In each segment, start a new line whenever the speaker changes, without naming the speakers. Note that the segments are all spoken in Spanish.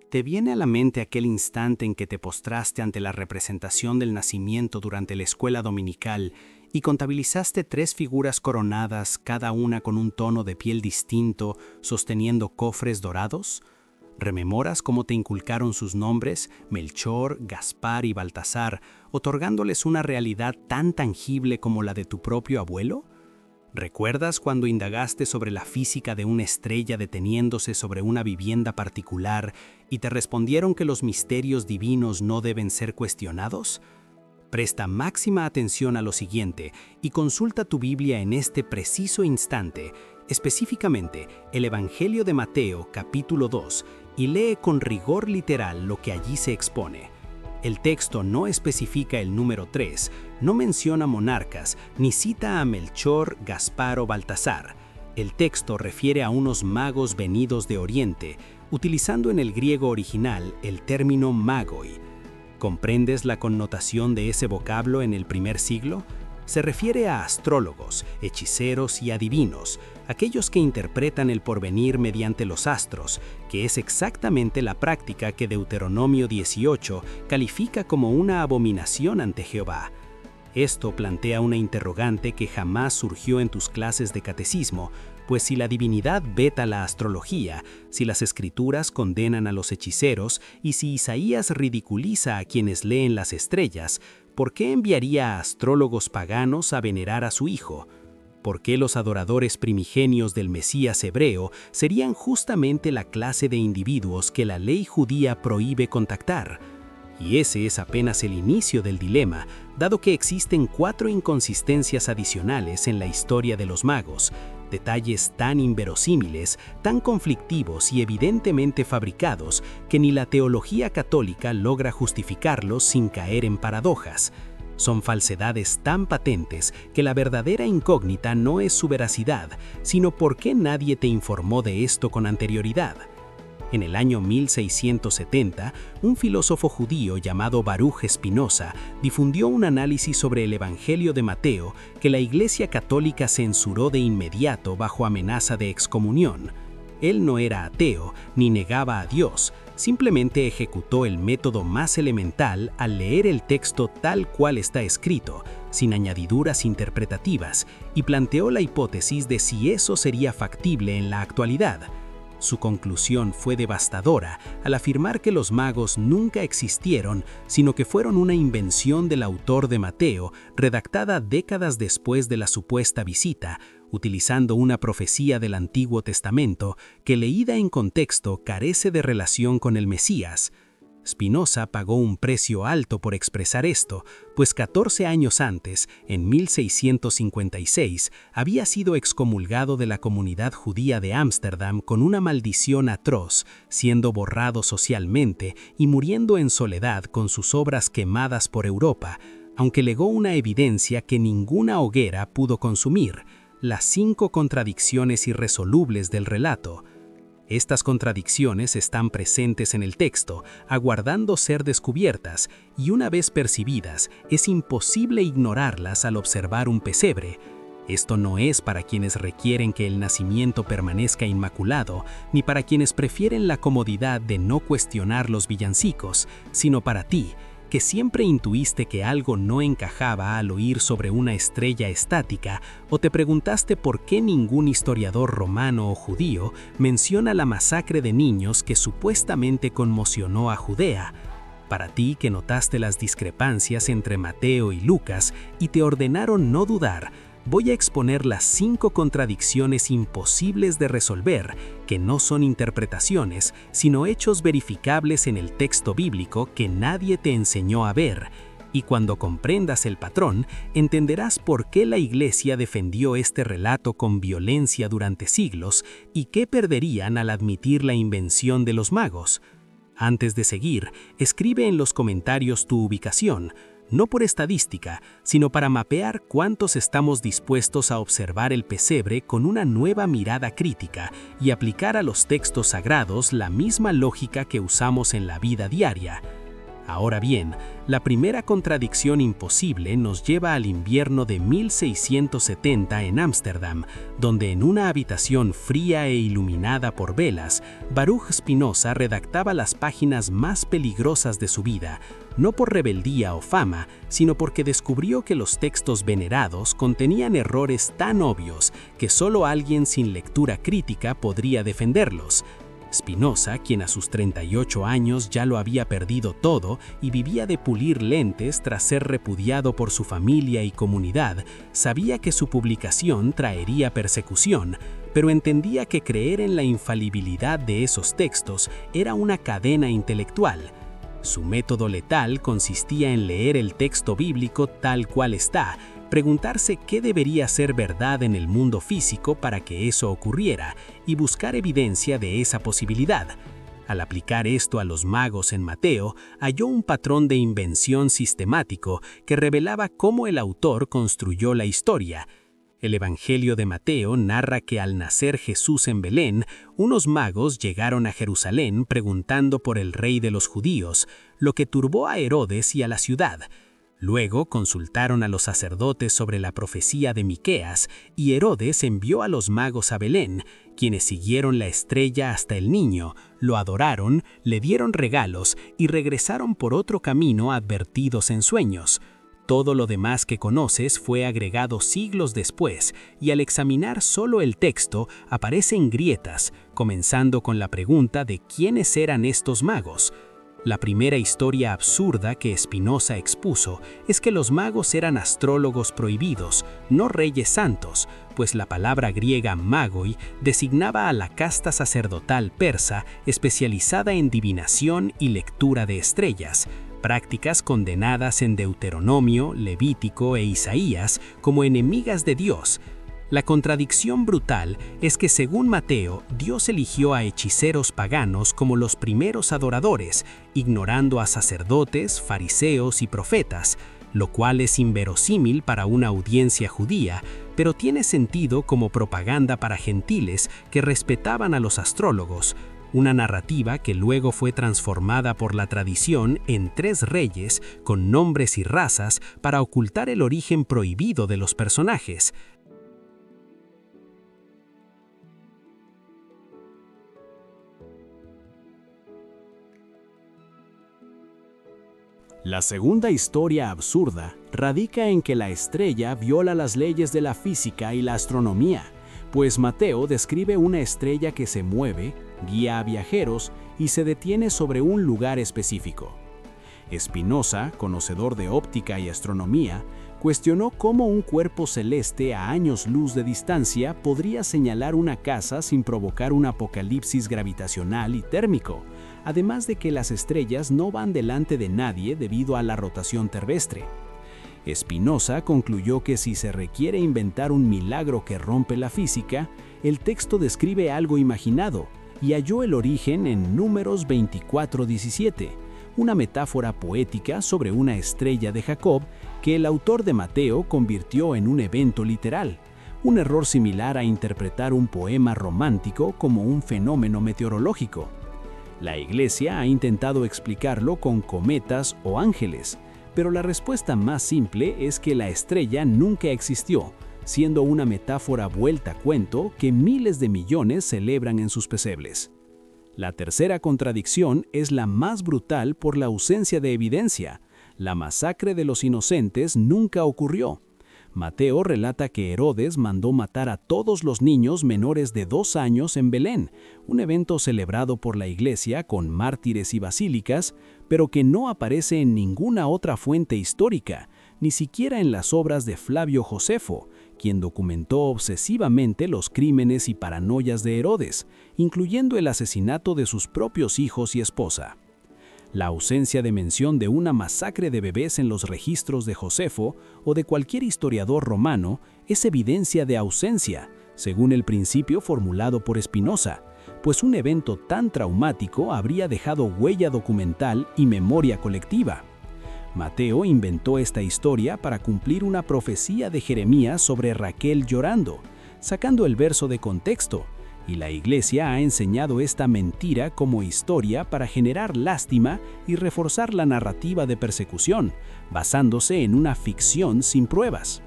¿Te viene a la mente aquel instante en que te postraste ante la representación del nacimiento durante la escuela dominical y contabilizaste 3 figuras coronadas, cada una con un tono de piel distinto, sosteniendo cofres dorados? ¿Rememoras cómo te inculcaron sus nombres, Melchor, Gaspar y Baltasar, otorgándoles una realidad tan tangible como la de tu propio abuelo? ¿Recuerdas cuando indagaste sobre la física de una estrella deteniéndose sobre una vivienda particular y te respondieron que los misterios divinos no deben ser cuestionados? Presta máxima atención a lo siguiente y consulta tu Biblia en este preciso instante, específicamente el Evangelio de Mateo, capítulo 2, y lee con rigor literal lo que allí se expone. El texto no especifica el número 3, no menciona monarcas, ni cita a Melchor, Gaspar o Baltasar. El texto refiere a unos magos venidos de Oriente, utilizando en el griego original el término magoi. ¿Comprendes la connotación de ese vocablo en el primer siglo? Se refiere a astrólogos, hechiceros y adivinos, aquellos que interpretan el porvenir mediante los astros, que es exactamente la práctica que Deuteronomio 18 califica como una abominación ante Jehová. Esto plantea una interrogante que jamás surgió en tus clases de catecismo, pues si la divinidad veta la astrología, si las escrituras condenan a los hechiceros y si Isaías ridiculiza a quienes leen las estrellas, ¿por qué enviaría a astrólogos paganos a venerar a su hijo? ¿Por qué los adoradores primigenios del Mesías hebreo serían justamente la clase de individuos que la ley judía prohíbe contactar? Y ese es apenas el inicio del dilema, dado que existen 4 inconsistencias adicionales en la historia de los magos, detalles tan inverosímiles, tan conflictivos y evidentemente fabricados que ni la teología católica logra justificarlos sin caer en paradojas. Son falsedades tan patentes que la verdadera incógnita no es su veracidad, sino por qué nadie te informó de esto con anterioridad. En el año 1670, un filósofo judío llamado Baruch Spinoza difundió un análisis sobre el Evangelio de Mateo que la Iglesia Católica censuró de inmediato bajo amenaza de excomunión. Él no era ateo ni negaba a Dios, simplemente ejecutó el método más elemental al leer el texto tal cual está escrito, sin añadiduras interpretativas, y planteó la hipótesis de si eso sería factible en la actualidad. Su conclusión fue devastadora al afirmar que los magos nunca existieron, sino que fueron una invención del autor de Mateo, redactada décadas después de la supuesta visita, utilizando una profecía del Antiguo Testamento que, leída en contexto, carece de relación con el Mesías. Spinoza pagó un precio alto por expresar esto, pues 14 años antes, en 1656, había sido excomulgado de la comunidad judía de Ámsterdam con una maldición atroz, siendo borrado socialmente y muriendo en soledad con sus obras quemadas por Europa, aunque legó una evidencia que ninguna hoguera pudo consumir: las 5 contradicciones irresolubles del relato. Estas contradicciones están presentes en el texto, aguardando ser descubiertas, y una vez percibidas, es imposible ignorarlas al observar un pesebre. Esto no es para quienes requieren que el nacimiento permanezca inmaculado, ni para quienes prefieren la comodidad de no cuestionar los villancicos, sino para ti, que siempre intuiste que algo no encajaba al oír sobre una estrella estática, o te preguntaste por qué ningún historiador romano o judío menciona la masacre de niños que supuestamente conmocionó a Judea. Para ti, que notaste las discrepancias entre Mateo y Lucas y te ordenaron no dudar, voy a exponer las 5 contradicciones imposibles de resolver, que no son interpretaciones, sino hechos verificables en el texto bíblico que nadie te enseñó a ver. Y cuando comprendas el patrón, entenderás por qué la Iglesia defendió este relato con violencia durante siglos y qué perderían al admitir la invención de los magos. Antes de seguir, escribe en los comentarios tu ubicación, no por estadística, sino para mapear cuántos estamos dispuestos a observar el pesebre con una nueva mirada crítica y aplicar a los textos sagrados la misma lógica que usamos en la vida diaria. Ahora bien, la primera contradicción imposible nos lleva al invierno de 1670 en Ámsterdam, donde en una habitación fría e iluminada por velas, Baruch Spinoza redactaba las páginas más peligrosas de su vida, no por rebeldía o fama, sino porque descubrió que los textos venerados contenían errores tan obvios que solo alguien sin lectura crítica podría defenderlos. Spinoza, quien a sus 38 años ya lo había perdido todo y vivía de pulir lentes tras ser repudiado por su familia y comunidad, sabía que su publicación traería persecución, pero entendía que creer en la infalibilidad de esos textos era una cadena intelectual. Su método letal consistía en leer el texto bíblico tal cual está, preguntarse qué debería ser verdad en el mundo físico para que eso ocurriera y buscar evidencia de esa posibilidad. Al aplicar esto a los magos en Mateo, halló un patrón de invención sistemático que revelaba cómo el autor construyó la historia. El Evangelio de Mateo narra que al nacer Jesús en Belén, unos magos llegaron a Jerusalén preguntando por el rey de los judíos, lo que turbó a Herodes y a la ciudad. Luego consultaron a los sacerdotes sobre la profecía de Miqueas y Herodes envió a los magos a Belén, quienes siguieron la estrella hasta el niño, lo adoraron, le dieron regalos y regresaron por otro camino advertidos en sueños. Todo lo demás que conoces fue agregado siglos después y al examinar solo el texto aparecen grietas, comenzando con la pregunta de quiénes eran estos magos. La primera historia absurda que Spinoza expuso es que los magos eran astrólogos prohibidos, no reyes santos, pues la palabra griega magoi designaba a la casta sacerdotal persa especializada en divinación y lectura de estrellas, prácticas condenadas en Deuteronomio, Levítico e Isaías como enemigas de Dios. La contradicción brutal es que según Mateo, Dios eligió a hechiceros paganos como los primeros adoradores, ignorando a sacerdotes, fariseos y profetas, lo cual es inverosímil para una audiencia judía, pero tiene sentido como propaganda para gentiles que respetaban a los astrólogos, una narrativa que luego fue transformada por la tradición en 3 reyes con nombres y razas para ocultar el origen prohibido de los personajes.
La segunda historia absurda radica en que la estrella viola las leyes de la física y la astronomía, pues Mateo describe una estrella que se mueve, guía a viajeros y se detiene sobre un lugar específico. Spinoza, conocedor de óptica y astronomía, cuestionó cómo un cuerpo celeste a años luz de distancia podría señalar una casa sin provocar un apocalipsis gravitacional y térmico, además de que las estrellas no van delante de nadie debido a la rotación terrestre. Spinoza concluyó que si se requiere inventar un milagro que rompe la física, el texto describe algo imaginado y halló el origen en Números 24:17, una metáfora poética sobre una estrella de Jacob que el autor de Mateo convirtió en un evento literal, un error similar a interpretar un poema romántico como un fenómeno meteorológico. La Iglesia ha intentado explicarlo con cometas o ángeles, pero la respuesta más simple es que la estrella nunca existió, siendo una metáfora vuelta a cuento que miles de millones celebran en sus pesebres. La tercera contradicción es la más brutal por la ausencia de evidencia. La masacre de los inocentes nunca ocurrió. Mateo relata que Herodes mandó matar a todos los niños menores de 2 años en Belén, un evento celebrado por la Iglesia con mártires y basílicas, pero que no aparece en ninguna otra fuente histórica, ni siquiera en las obras de Flavio Josefo, quien documentó obsesivamente los crímenes y paranoias de Herodes, incluyendo el asesinato de sus propios hijos y esposa. La ausencia de mención de una masacre de bebés en los registros de Josefo o de cualquier historiador romano es evidencia de ausencia, según el principio formulado por Spinoza, pues un evento tan traumático habría dejado huella documental y memoria colectiva. Mateo inventó esta historia para cumplir una profecía de Jeremías sobre Raquel llorando, sacando el verso de contexto, y la Iglesia ha enseñado esta mentira como historia para generar lástima y reforzar la narrativa de persecución, basándose en una ficción sin pruebas.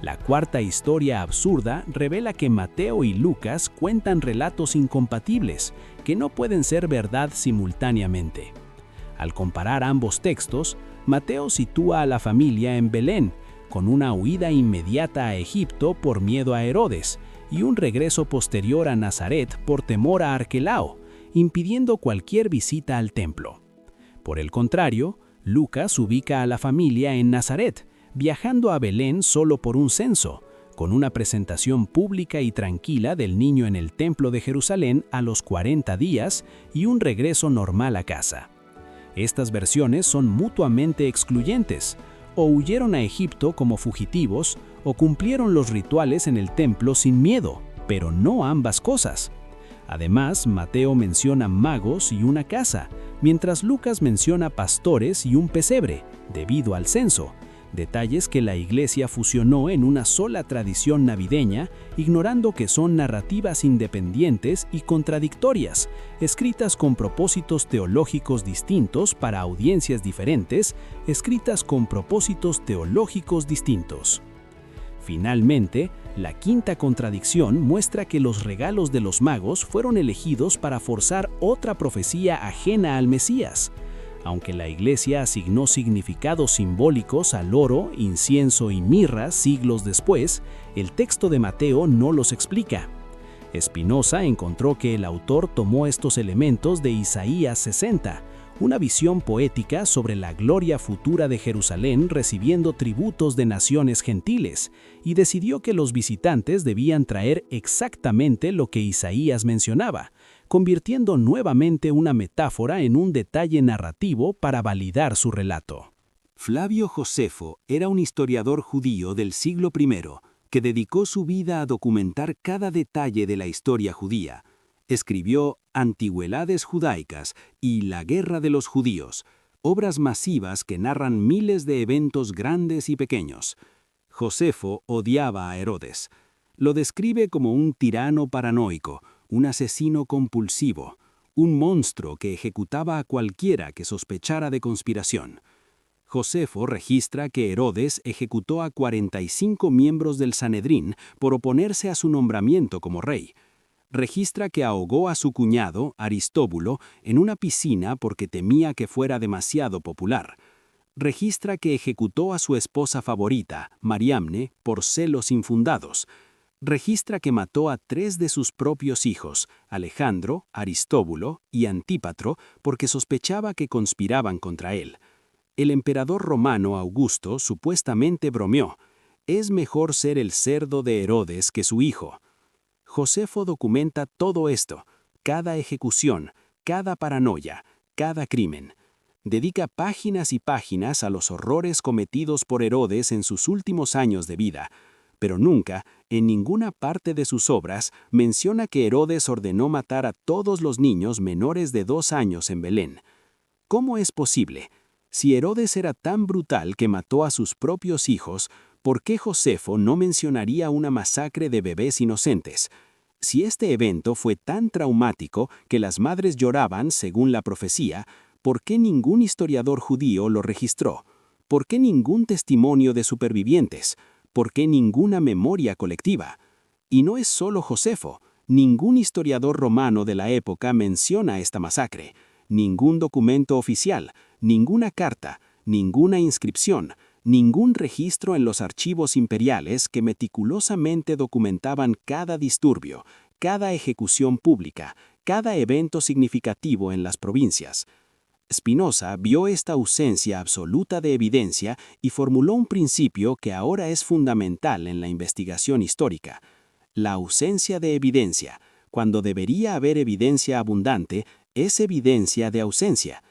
La cuarta historia absurda revela que Mateo y Lucas cuentan relatos incompatibles, que no pueden ser verdad simultáneamente. Al comparar ambos textos, Mateo sitúa a la familia en Belén, con una huida inmediata a Egipto por miedo a Herodes, y un regreso posterior a Nazaret por temor a Arquelao, impidiendo cualquier visita al templo. Por el contrario, Lucas ubica a la familia en Nazaret, viajando a Belén solo por un censo, con una presentación pública y tranquila del niño en el templo de Jerusalén a los 40 días y un regreso normal a casa. Estas versiones son mutuamente excluyentes, o huyeron a Egipto como fugitivos, o cumplieron los rituales en el templo sin miedo, pero no ambas cosas. Además, Mateo menciona magos y una casa, mientras Lucas menciona pastores y un pesebre, debido al censo, detalles que la Iglesia fusionó en una sola tradición navideña, ignorando que son narrativas independientes y contradictorias, escritas con propósitos teológicos distintos para audiencias diferentes, Finalmente, la quinta contradicción muestra que los regalos de los magos fueron elegidos para forzar otra profecía ajena al Mesías. Aunque la Iglesia asignó significados simbólicos al oro, incienso y mirra siglos después, el texto de Mateo no los explica. Spinoza encontró que el autor tomó estos elementos de Isaías 60, una visión poética sobre la gloria futura de Jerusalén recibiendo tributos de naciones gentiles, y decidió que los visitantes debían traer exactamente lo que Isaías mencionaba, convirtiendo nuevamente una metáfora en un detalle narrativo para validar su relato.
Flavio Josefo era un historiador judío del siglo I que dedicó su vida a documentar cada detalle de la historia judía. Escribió Antigüedades judaicas y La guerra de los judíos, obras masivas que narran miles de eventos grandes y pequeños. Josefo odiaba a Herodes. Lo describe como un tirano paranoico, un asesino compulsivo, un monstruo que ejecutaba a cualquiera que sospechara de conspiración. Josefo registra que Herodes ejecutó a 45 miembros del Sanedrín por oponerse a su nombramiento como rey. Registra que ahogó a su cuñado, Aristóbulo, en una piscina porque temía que fuera demasiado popular. Registra que ejecutó a su esposa favorita, Mariamne, por celos infundados. Registra que mató a 3 de sus propios hijos, Alejandro, Aristóbulo y Antípatro, porque sospechaba que conspiraban contra él. El emperador romano Augusto supuestamente bromeó: «Es mejor ser el cerdo de Herodes que su hijo». Josefo documenta todo esto, cada ejecución, cada paranoia, cada crimen. Dedica páginas y páginas a los horrores cometidos por Herodes en sus últimos años de vida, pero nunca, en ninguna parte de sus obras, menciona que Herodes ordenó matar a todos los niños menores de 2 años en Belén. ¿Cómo es posible? Si Herodes era tan brutal que mató a sus propios hijos, ¿por qué Josefo no mencionaría una masacre de bebés inocentes? Si este evento fue tan traumático que las madres lloraban según la profecía, ¿por qué ningún historiador judío lo registró? ¿Por qué ningún testimonio de supervivientes? ¿Por qué ninguna memoria colectiva? Y no es solo Josefo, ningún historiador romano de la época menciona esta masacre, ningún documento oficial, ninguna carta, ninguna inscripción, ningún registro en los archivos imperiales que meticulosamente documentaban cada disturbio, cada ejecución pública, cada evento significativo en las provincias. Spinoza vio esta ausencia absoluta de evidencia y formuló un principio que ahora es fundamental en la investigación histórica: la ausencia de evidencia. Cuando debería haber evidencia abundante, es evidencia de ausencia.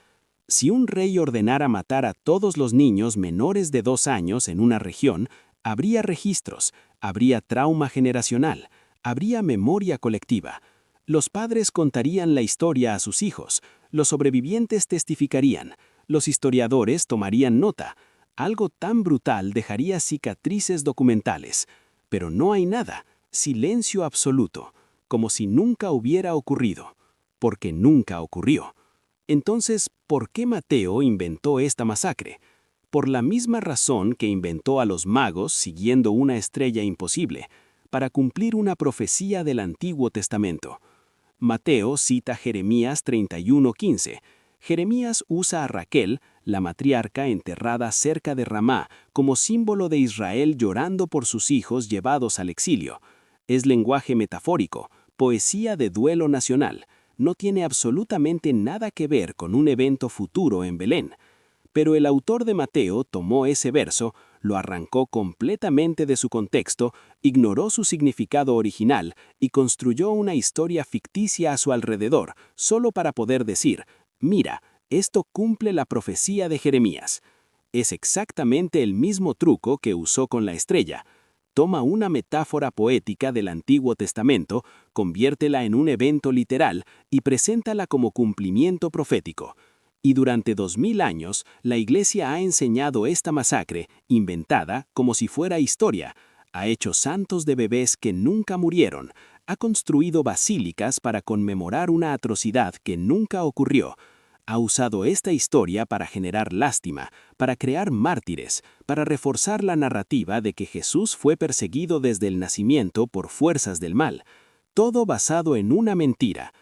Si un rey ordenara matar a todos los niños menores de 2 años en una región, habría registros, habría trauma generacional, habría memoria colectiva. Los padres contarían la historia a sus hijos, los sobrevivientes testificarían, los historiadores tomarían nota. Algo tan brutal dejaría cicatrices documentales. Pero no hay nada, silencio absoluto.
como si nunca hubiera ocurrido, porque nunca ocurrió. Entonces, ¿por qué Mateo inventó esta masacre? Por la misma razón que inventó a los magos siguiendo una estrella imposible, para cumplir una profecía del Antiguo Testamento. Mateo cita Jeremías 31:15. Jeremías usa a Raquel, la matriarca enterrada cerca de Ramá, como símbolo de Israel llorando por sus hijos llevados al exilio. Es lenguaje metafórico, poesía de duelo nacional. No tiene absolutamente nada que ver con un evento futuro en Belén. Pero el autor de Mateo tomó ese verso, lo arrancó completamente de su contexto, ignoró su significado original y construyó una historia ficticia a su alrededor, solo para poder decir, mira, esto cumple la profecía de Jeremías. Es exactamente el mismo truco que usó con la estrella. Toma una metáfora poética del Antiguo Testamento, conviértela en un evento literal y preséntala como cumplimiento profético. Y durante 2000 años, la Iglesia ha enseñado esta masacre, inventada como si fuera historia, ha hecho santos de bebés que nunca murieron, ha construido basílicas para conmemorar una atrocidad que nunca ocurrió, ha usado esta historia para generar lástima, para crear mártires, para reforzar la narrativa de que Jesús fue perseguido desde el nacimiento por fuerzas del mal, todo basado en una mentira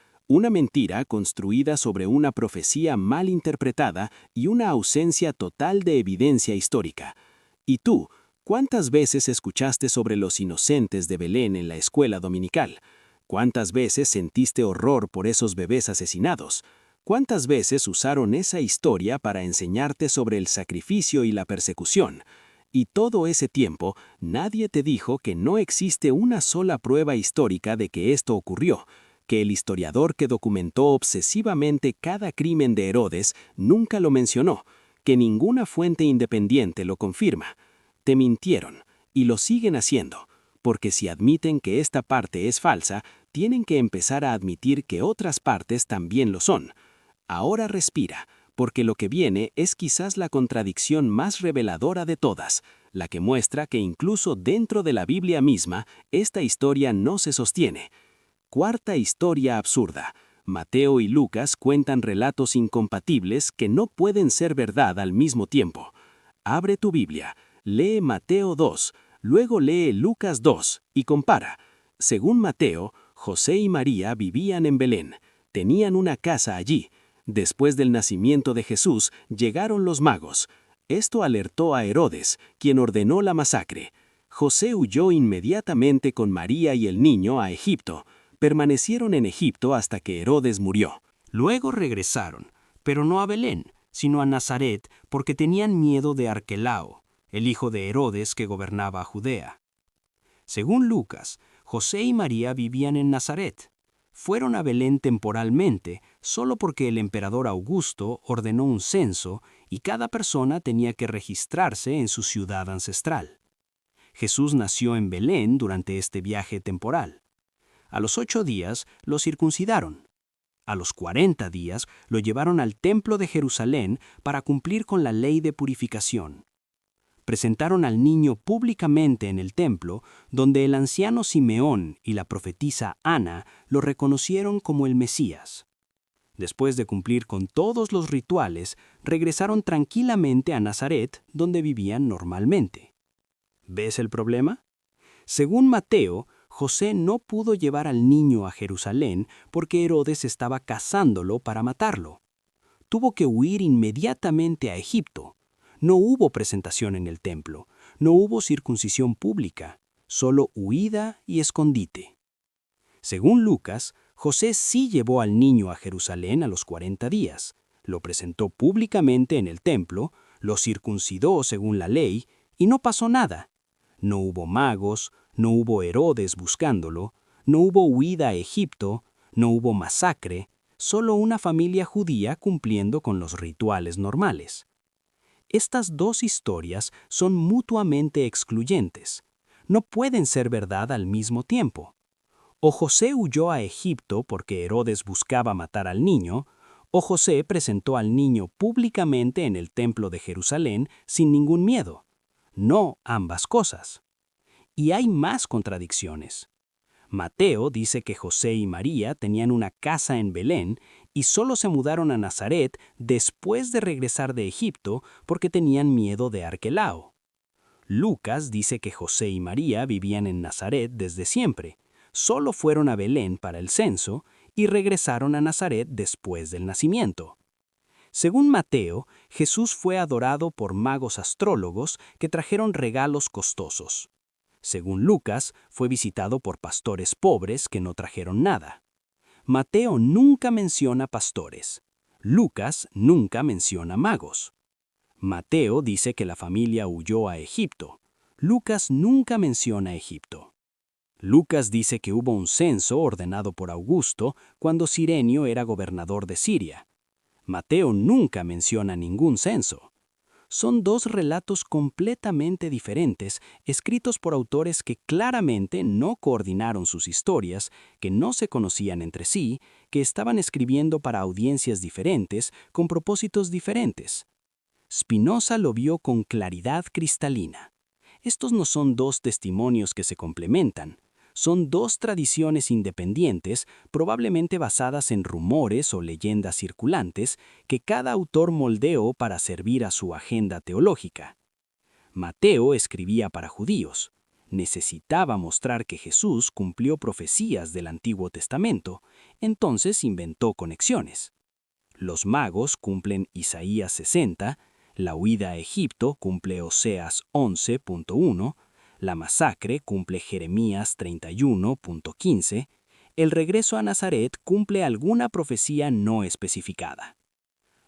construida sobre una profecía mal interpretada y una ausencia total de evidencia histórica. ¿Y tú, cuántas veces escuchaste sobre los inocentes de Belén en la escuela dominical? ¿Cuántas veces sentiste horror por esos bebés asesinados? ¿Cuántas veces usaron esa historia para enseñarte sobre el sacrificio y la persecución? Y todo ese tiempo, nadie te dijo que no existe una sola prueba histórica de que esto ocurrió, que el historiador que documentó obsesivamente cada crimen de Herodes nunca lo mencionó, que ninguna fuente independiente lo confirma. Te mintieron, y lo siguen haciendo, porque si admiten que esta parte es falsa, tienen que empezar a admitir que otras partes también lo son. Ahora respira, porque lo que viene es quizás la contradicción más reveladora de todas, la que muestra que incluso dentro de la Biblia misma, esta historia no se sostiene. Cuarta historia absurda. Mateo y Lucas cuentan relatos incompatibles que no pueden ser verdad al mismo tiempo. Abre tu Biblia, lee Mateo 2, luego lee Lucas 2 y compara. Según Mateo, José y María vivían en Belén, tenían una casa allí. Después del nacimiento de Jesús, llegaron los magos. Esto alertó a Herodes, quien ordenó la masacre. José huyó inmediatamente con María y el niño a Egipto. Permanecieron en Egipto hasta que Herodes murió.
Luego regresaron, pero no a Belén, sino a Nazaret, porque tenían miedo de Arquelao, el hijo de Herodes que gobernaba Judea. Según Lucas, José y María vivían en Nazaret. Fueron a Belén temporalmente, solo porque el emperador Augusto ordenó un censo y cada persona tenía que registrarse en su ciudad ancestral. Jesús nació en Belén durante este viaje temporal. A los 8 días lo circuncidaron. A los 40 días lo llevaron al templo de Jerusalén para cumplir con la ley de purificación. Presentaron al niño públicamente en el templo, donde el anciano Simeón y la profetisa Ana lo reconocieron como el Mesías. Después de cumplir con todos los rituales, regresaron tranquilamente a Nazaret, donde vivían normalmente. ¿Ves el problema? Según Mateo, José no pudo llevar al niño a Jerusalén porque Herodes estaba cazándolo para matarlo. Tuvo que huir inmediatamente a Egipto. No hubo presentación en el templo, no hubo circuncisión pública, solo huida y escondite. Según Lucas, José sí llevó al niño a Jerusalén a los 40 días, lo presentó públicamente en el templo, lo circuncidó según la ley y no pasó nada. No hubo magos, no hubo Herodes buscándolo, no hubo huida a Egipto, no hubo masacre, solo una familia judía cumpliendo con los rituales normales. Estas dos historias son mutuamente excluyentes. No pueden ser verdad al mismo tiempo. O José huyó a Egipto porque Herodes buscaba matar al niño, o José presentó al niño públicamente en el templo de Jerusalén sin ningún miedo. No ambas cosas. Y hay más contradicciones.
Mateo dice que José y María tenían una casa en Belén y solo se mudaron a Nazaret después de regresar de Egipto porque tenían miedo de Arquelao. Lucas dice que José y María vivían en Nazaret desde siempre, solo fueron a Belén para el censo y regresaron a Nazaret después del nacimiento. Según Mateo, Jesús fue adorado por magos astrólogos que trajeron regalos costosos. Según Lucas, fue visitado por pastores pobres que no trajeron nada. Mateo nunca menciona pastores. Lucas nunca menciona magos. Mateo dice que la familia huyó a Egipto. Lucas nunca menciona Egipto. Lucas dice que hubo un censo ordenado por Augusto cuando Cirenio era gobernador de Siria. Mateo nunca menciona ningún censo. Son dos relatos completamente diferentes, escritos por autores que claramente no coordinaron sus historias, que no se conocían entre sí, que estaban escribiendo para audiencias diferentes, con propósitos diferentes. Spinoza lo vio con claridad cristalina. Estos no son dos testimonios que se complementan. Son dos tradiciones independientes, probablemente basadas en rumores o leyendas circulantes, que cada autor moldeó para servir a su agenda teológica. Mateo escribía para judíos. Necesitaba mostrar que Jesús cumplió profecías del Antiguo Testamento, entonces inventó conexiones. Los magos cumplen Isaías 60, la huida a Egipto cumple Oseas 11.1, la masacre cumple Jeremías 31.15, el regreso a Nazaret cumple alguna profecía no especificada.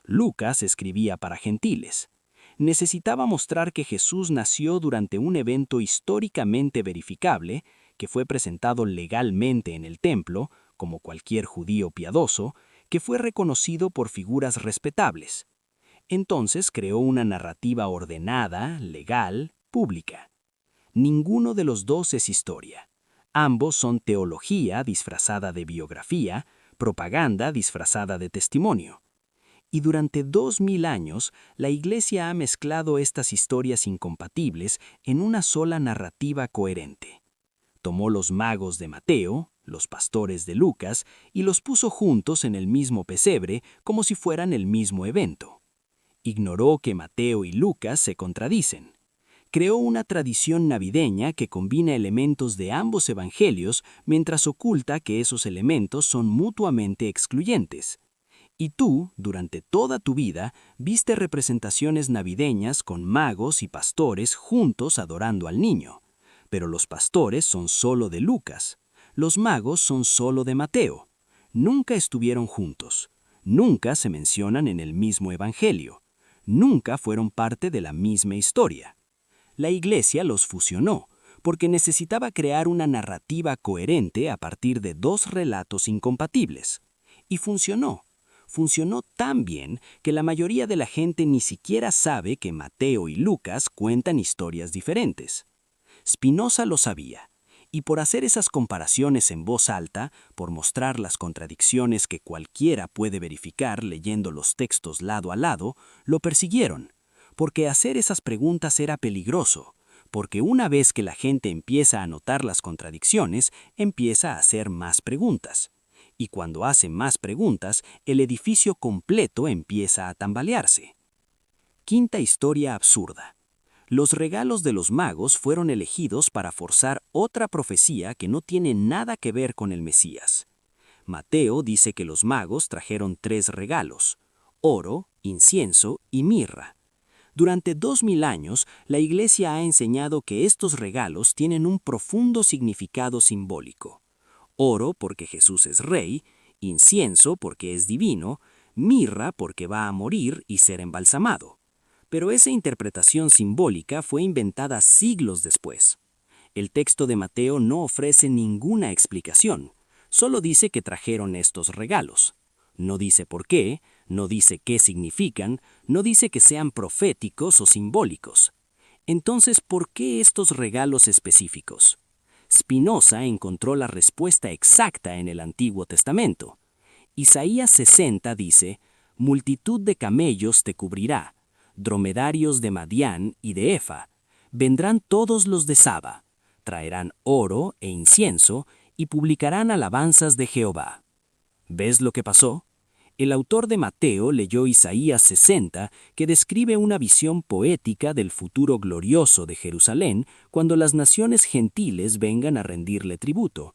Lucas escribía para gentiles. Necesitaba mostrar que Jesús nació durante un evento históricamente verificable, que fue presentado legalmente en el templo, como cualquier judío piadoso, que fue reconocido por figuras respetables. Entonces creó una narrativa ordenada, legal, pública. Ninguno de los dos es historia. Ambos son teología disfrazada de biografía, propaganda disfrazada de testimonio. Y durante 2000 años, la Iglesia ha mezclado estas historias incompatibles en una sola narrativa coherente. Tomó los magos de Mateo, los pastores de Lucas, y los puso juntos en el mismo pesebre como si fueran el mismo evento. Ignoró que Mateo y Lucas se contradicen. Creó una tradición navideña que combina elementos de ambos evangelios mientras oculta que esos elementos son mutuamente excluyentes. Y tú, durante toda tu vida, viste representaciones navideñas con magos y pastores juntos adorando al niño. Pero los pastores son solo de Lucas. Los magos son solo de Mateo. Nunca estuvieron juntos. Nunca se mencionan en el mismo evangelio. Nunca fueron parte de la misma historia. La Iglesia los fusionó, porque necesitaba crear una narrativa coherente a partir de dos relatos incompatibles. Y funcionó. Funcionó tan bien que la mayoría de la gente ni siquiera sabe que Mateo y Lucas cuentan historias diferentes. Spinoza lo sabía, y por hacer esas comparaciones en voz alta, por mostrar las contradicciones que cualquiera puede verificar leyendo los textos lado a lado, lo persiguieron. Porque hacer esas preguntas era peligroso, porque una vez que la gente empieza a notar las contradicciones, empieza a hacer más preguntas. Y cuando hace más preguntas, el edificio completo empieza a tambalearse. Quinta historia absurda. Los regalos de los magos fueron elegidos para forzar otra profecía que no tiene nada que ver con el Mesías. Mateo dice que los magos trajeron 3 regalos: oro, incienso y mirra. Durante 2000 años, la Iglesia ha enseñado que estos regalos tienen un profundo significado simbólico. Oro porque Jesús es rey, incienso porque es divino, mirra porque va a morir y ser embalsamado. Pero esa interpretación simbólica fue inventada siglos después. El texto de Mateo no ofrece ninguna explicación, solo dice que trajeron estos regalos. No dice por qué, no dice qué significan, no dice que sean proféticos o simbólicos. Entonces, ¿por qué estos regalos específicos? Spinoza encontró la respuesta exacta en el Antiguo Testamento. Isaías 60 dice: «Multitud de camellos te cubrirá, dromedarios de Madián y de Efa. Vendrán todos los de Saba, traerán oro e incienso, y publicarán alabanzas de Jehová. ¿Ves lo que pasó? El autor de Mateo leyó Isaías 60, que describe una visión poética del futuro glorioso de Jerusalén cuando las naciones gentiles vengan a rendirle tributo,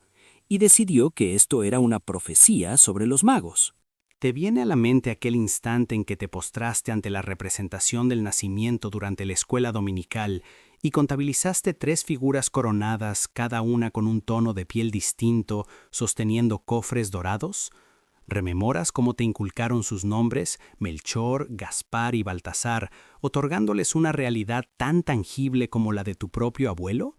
y decidió que esto era una profecía sobre los magos.
¿Te viene a la mente aquel instante en que te postraste ante la representación del nacimiento durante la escuela dominical y contabilizaste 3 figuras coronadas, cada una con un tono de piel distinto, sosteniendo cofres dorados? ¿Rememoras cómo te inculcaron sus nombres, Melchor, Gaspar y Baltasar, otorgándoles una realidad tan tangible como la de tu propio abuelo?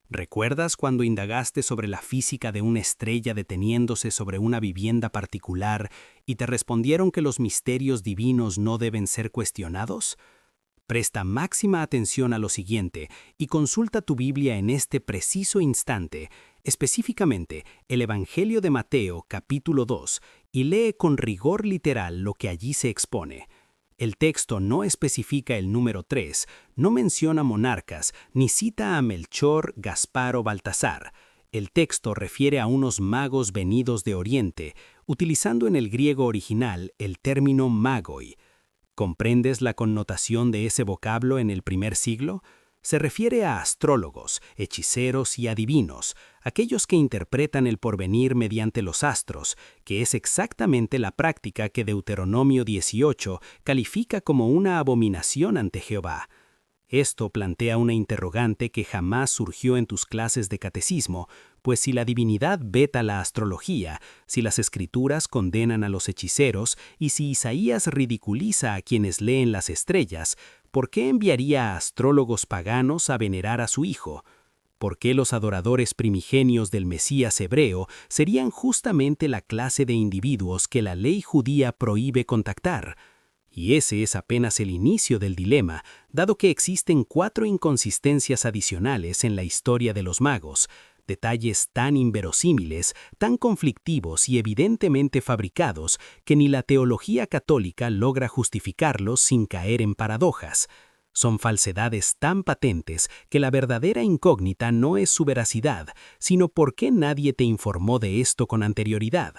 ¿Recuerdas cuando indagaste sobre la física de una estrella deteniéndose sobre una vivienda particular y te respondieron que los misterios divinos no deben ser cuestionados? Presta máxima atención a lo siguiente y consulta tu Biblia en este preciso instante, específicamente el Evangelio de Mateo, capítulo 2, y lee con rigor literal lo que allí se expone. El texto no especifica el número 3, no menciona monarcas, ni cita a Melchor, Gaspar o Baltasar. El texto refiere a unos magos venidos de Oriente, utilizando en el griego original el término magoi. ¿Comprendes la connotación de ese vocablo en el primer siglo? Se refiere a astrólogos, hechiceros y adivinos, aquellos que interpretan el porvenir mediante los astros, que es exactamente la práctica que Deuteronomio 18 califica como una abominación ante Jehová. Esto plantea una interrogante que jamás surgió en tus clases de catecismo, pues si la divinidad veta la astrología, si las escrituras condenan a los hechiceros y si Isaías ridiculiza a quienes leen las estrellas, ¿por qué enviaría a astrólogos paganos a venerar a su hijo? ¿Por qué los adoradores primigenios del Mesías hebreo serían justamente la clase de individuos que la ley judía prohíbe contactar? Y ese es apenas el inicio del dilema, dado que existen 4 inconsistencias adicionales en la historia de los magos, detalles tan inverosímiles, tan conflictivos y evidentemente fabricados que ni la teología católica logra justificarlos sin caer en paradojas. Son falsedades tan patentes que la verdadera incógnita no es su veracidad, sino por qué nadie te informó de esto con anterioridad.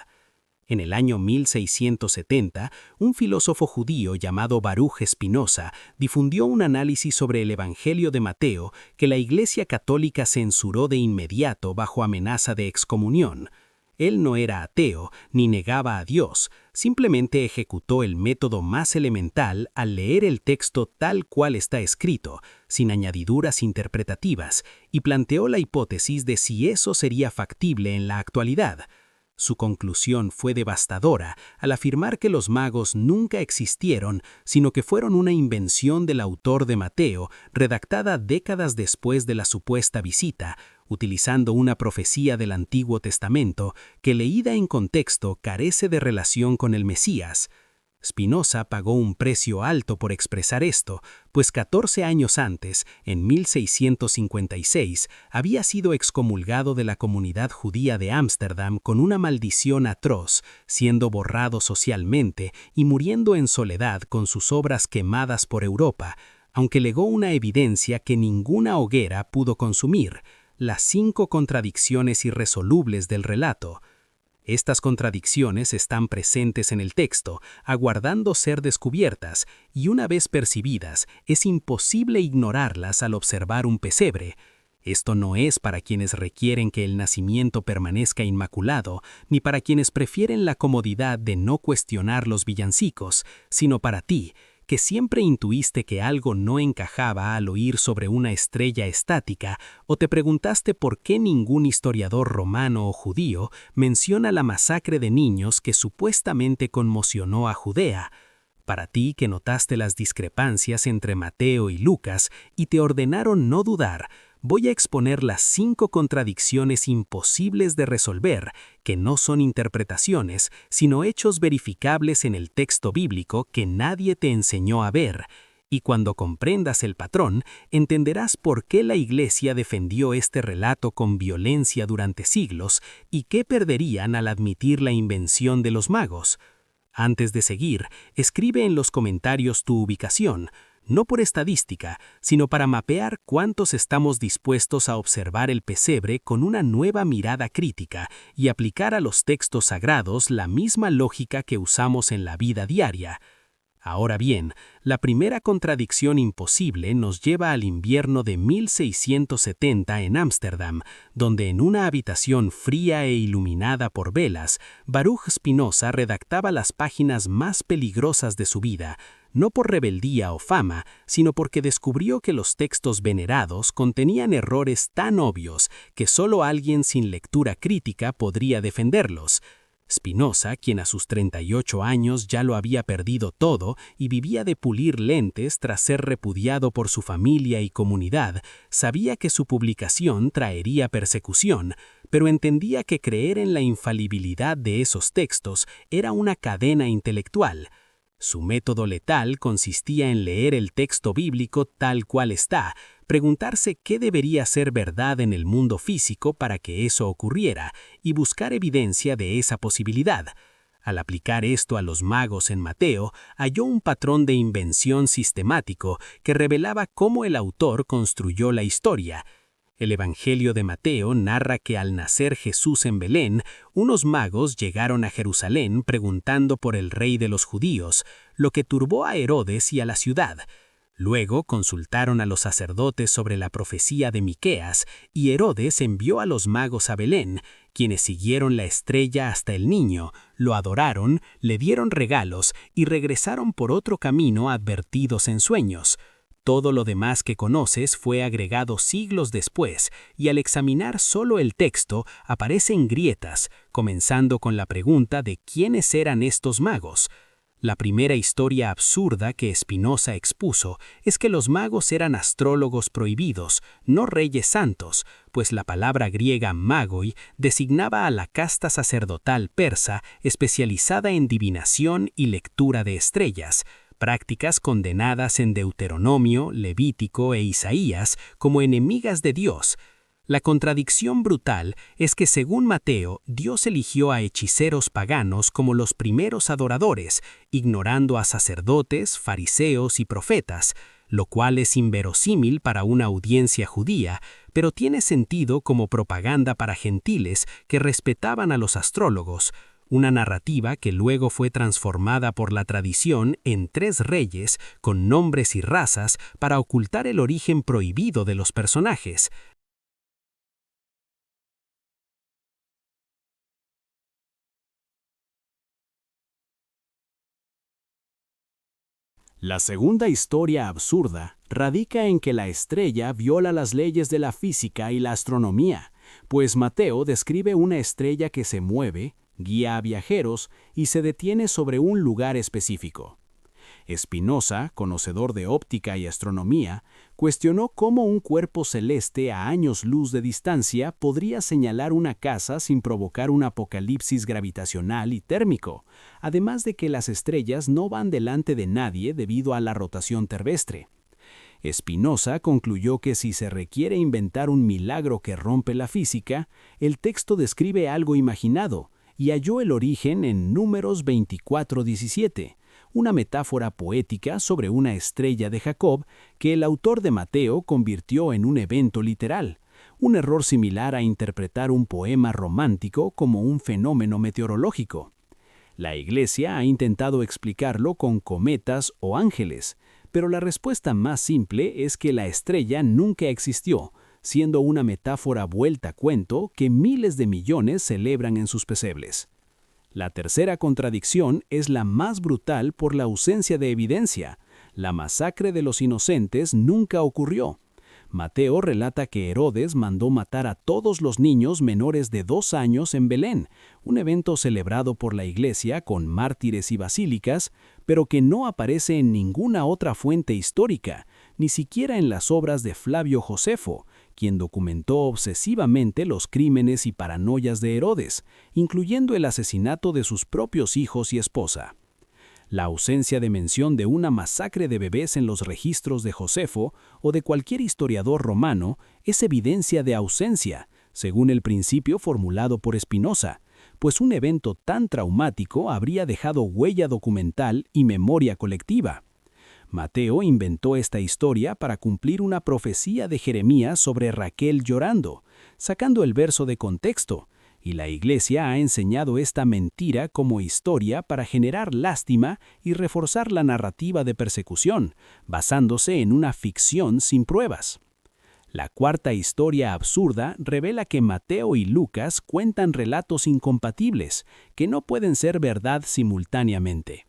En el año 1670, un filósofo judío llamado Baruch Spinoza difundió un análisis sobre el Evangelio de Mateo que la Iglesia Católica censuró de inmediato bajo amenaza de excomunión. Él no era ateo ni negaba a Dios, simplemente ejecutó el método más elemental al leer el texto tal cual está escrito, sin añadiduras interpretativas, y planteó la hipótesis de si eso sería factible en la actualidad. Su conclusión fue devastadora al afirmar que los magos nunca existieron, sino que fueron una invención del autor de Mateo, redactada décadas después de la supuesta visita, utilizando una profecía del Antiguo Testamento que, leída en contexto, carece de relación con el Mesías. Spinoza pagó un precio alto por expresar esto, pues 14 años antes, en 1656, había sido excomulgado de la comunidad judía de Ámsterdam con una maldición atroz, siendo borrado socialmente y muriendo en soledad con sus obras quemadas por Europa, aunque legó una evidencia que ninguna hoguera pudo consumir: las 5 contradicciones irresolubles del relato. Estas contradicciones están presentes en el texto, aguardando ser descubiertas, y una vez percibidas, es imposible ignorarlas al observar un pesebre. Esto no es para quienes requieren que el nacimiento permanezca inmaculado, ni para quienes prefieren la comodidad de no cuestionar los villancicos, sino para ti, que siempre intuiste que algo no encajaba al oír sobre una estrella estática, o te preguntaste por qué ningún historiador romano o judío menciona la masacre de niños que supuestamente conmocionó a Judea. Para ti que notaste las discrepancias entre Mateo y Lucas y te ordenaron no dudar, voy a exponer las 5 contradicciones imposibles de resolver, que no son interpretaciones, sino hechos verificables en el texto bíblico que nadie te enseñó a ver. Y cuando comprendas el patrón, entenderás por qué la Iglesia defendió este relato con violencia durante siglos y qué perderían al admitir la invención de los magos. Antes de seguir, escribe en los comentarios tu ubicación. no por estadística, sino para mapear cuántos estamos dispuestos a observar el pesebre con una nueva mirada crítica y aplicar a los textos sagrados la misma lógica que usamos en la vida diaria. Ahora bien, la primera contradicción imposible nos lleva al invierno de 1670 en Ámsterdam, donde en una habitación fría e iluminada por velas, Baruch Spinoza redactaba las páginas más peligrosas de su vida, no por rebeldía o fama, sino porque descubrió que los textos venerados contenían errores tan obvios que solo alguien sin lectura crítica podría defenderlos. Spinoza, quien a sus 38 años ya lo había perdido todo y vivía de pulir lentes tras ser repudiado por su familia y comunidad, sabía que su publicación traería persecución, pero entendía que creer en la infalibilidad de esos textos era una cadena intelectual. Su método letal consistía en leer el texto bíblico tal cual está, preguntarse qué debería ser verdad en el mundo físico para que eso ocurriera y buscar evidencia de esa posibilidad. Al aplicar esto a los magos en Mateo, halló un patrón de invención sistemático que revelaba cómo el autor construyó la historia. El Evangelio de Mateo narra que al nacer Jesús en Belén, unos magos llegaron a Jerusalén preguntando por el rey de los judíos, lo que turbó a Herodes y a la ciudad. Luego consultaron a los sacerdotes sobre la profecía de Miqueas, y Herodes envió a los magos a Belén, quienes siguieron la estrella hasta el niño, lo adoraron, le dieron regalos y regresaron por otro camino advertidos en sueños. Todo lo demás que conoces fue agregado siglos después, y al examinar solo el texto aparecen grietas, comenzando con la pregunta de quiénes eran estos magos. La primera historia absurda que Spinoza expuso es que los magos eran astrólogos prohibidos, no reyes santos, pues la palabra griega magoi designaba a la casta sacerdotal persa especializada en divinación y lectura de estrellas, prácticas condenadas en Deuteronomio, Levítico e Isaías como enemigas de Dios. La contradicción brutal es que según Mateo, Dios eligió a hechiceros paganos como los primeros adoradores, ignorando a sacerdotes, fariseos y profetas, lo cual es inverosímil para una audiencia judía, pero tiene sentido como propaganda para gentiles que respetaban a los astrólogos, una narrativa que luego fue transformada por la tradición en 3 reyes con nombres y razas para ocultar el origen prohibido de los personajes.
La segunda historia absurda radica en que la estrella viola las leyes de la física y la astronomía, pues Mateo describe una estrella que se mueve, guía a viajeros y se detiene sobre un lugar específico. Spinoza, conocedor de óptica y astronomía, cuestionó cómo un cuerpo celeste a años luz de distancia podría señalar una casa sin provocar un apocalipsis gravitacional y térmico, además de que las estrellas no van delante de nadie debido a la rotación terrestre. Spinoza concluyó que si se requiere inventar un milagro que rompe la física, el texto describe algo imaginado, y halló el origen en Números 24:17, una metáfora poética sobre una estrella de Jacob que el autor de Mateo convirtió en un evento literal, un error similar a interpretar un poema romántico como un fenómeno meteorológico. La Iglesia ha intentado explicarlo con cometas o ángeles, pero la respuesta más simple es que la estrella nunca existió, siendo una metáfora vuelta a cuento que miles de millones celebran en sus pesebres. La tercera contradicción es la más brutal por la ausencia de evidencia. La masacre de los inocentes nunca ocurrió. Mateo relata que Herodes mandó matar a todos los niños menores de 2 años en Belén, un evento celebrado por la Iglesia con mártires y basílicas, pero que no aparece en ninguna otra fuente histórica, ni siquiera en las obras de Flavio Josefo, quien documentó obsesivamente los crímenes y paranoias de Herodes, incluyendo el asesinato de sus propios hijos y esposa. La ausencia de mención de una masacre de bebés en los registros de Josefo o de cualquier historiador romano es evidencia de ausencia, según el principio formulado por Spinoza, pues un evento tan traumático habría dejado huella documental y memoria colectiva. Mateo inventó esta historia para cumplir una profecía de Jeremías sobre Raquel llorando, sacando el verso de contexto, y la Iglesia ha enseñado esta mentira como historia para generar lástima y reforzar la narrativa de persecución, basándose en una ficción sin pruebas. La cuarta historia absurda revela que Mateo y Lucas cuentan relatos incompatibles, que no pueden ser verdad simultáneamente.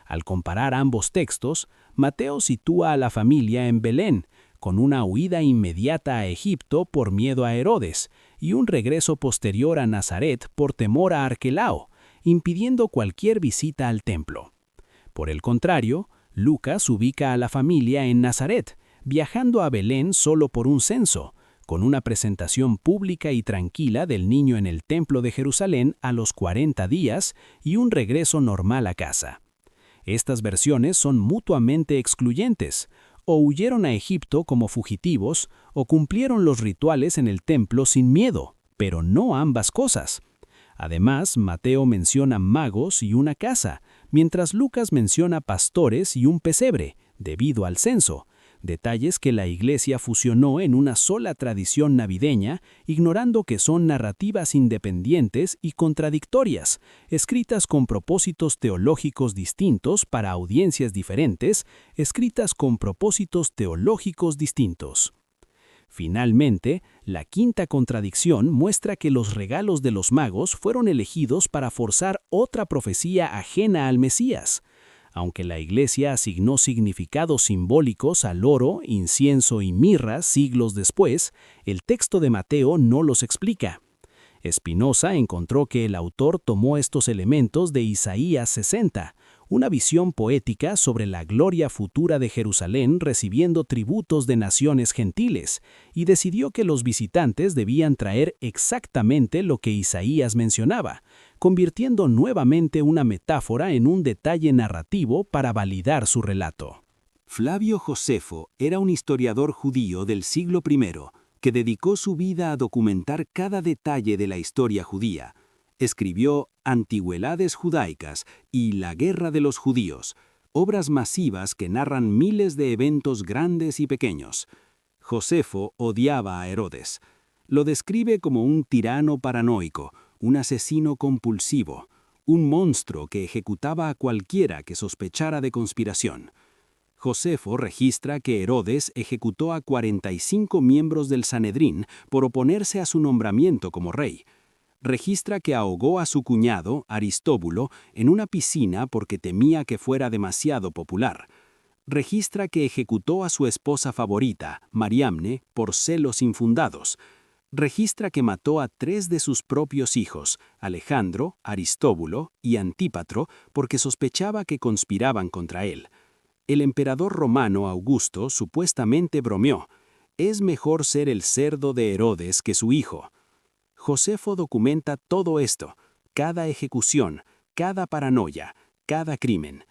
Al comparar ambos textos, Mateo sitúa a la familia en Belén, con una huida inmediata a Egipto por miedo a Herodes y un regreso posterior a Nazaret por temor a Arquelao, impidiendo cualquier visita al templo. Por el contrario, Lucas ubica a la familia en Nazaret, viajando a Belén solo por un censo, con una presentación pública y tranquila del niño en el templo de Jerusalén a los 40 días y un regreso normal a casa. Estas versiones son mutuamente excluyentes, o huyeron a Egipto como fugitivos, o cumplieron los rituales en el templo sin miedo, pero no ambas cosas. Además, Mateo menciona magos y una casa, mientras Lucas menciona pastores y un pesebre, debido al censo, detalles que la Iglesia fusionó en una sola tradición navideña, ignorando que son narrativas independientes y contradictorias, escritas con propósitos teológicos distintos para audiencias diferentes, Finalmente, la quinta contradicción muestra que los regalos de los magos fueron elegidos para forzar otra profecía ajena al Mesías. Aunque la Iglesia asignó significados simbólicos al oro, incienso y mirra siglos después, el texto de Mateo no los explica. Spinoza encontró que el autor tomó estos elementos de Isaías 60, una visión poética sobre la gloria futura de Jerusalén recibiendo tributos de naciones gentiles, y decidió que los visitantes debían traer exactamente lo que Isaías mencionaba, convirtiendo nuevamente una metáfora en un detalle narrativo para validar su relato.
Flavio Josefo era un historiador judío del siglo I que dedicó su vida a documentar cada detalle de la historia judía. Escribió Antigüedades judaicas y La guerra de los judíos, obras masivas que narran miles de eventos grandes y pequeños. Josefo odiaba a Herodes. Lo describe como un tirano paranoico, un asesino compulsivo, un monstruo que ejecutaba a cualquiera que sospechara de conspiración. Josefo registra que Herodes ejecutó a 45 miembros del Sanedrín por oponerse a su nombramiento como rey. Registra que ahogó a su cuñado, Aristóbulo, en una piscina porque temía que fuera demasiado popular. Registra que ejecutó a su esposa favorita, Mariamne, por celos infundados. Registra que mató a 3 de sus propios hijos, Alejandro, Aristóbulo y Antípatro, porque sospechaba que conspiraban contra él. El emperador romano Augusto supuestamente bromeó: «Es mejor ser el cerdo de Herodes que su hijo». Josefo documenta todo esto, cada ejecución, cada paranoia, cada crimen.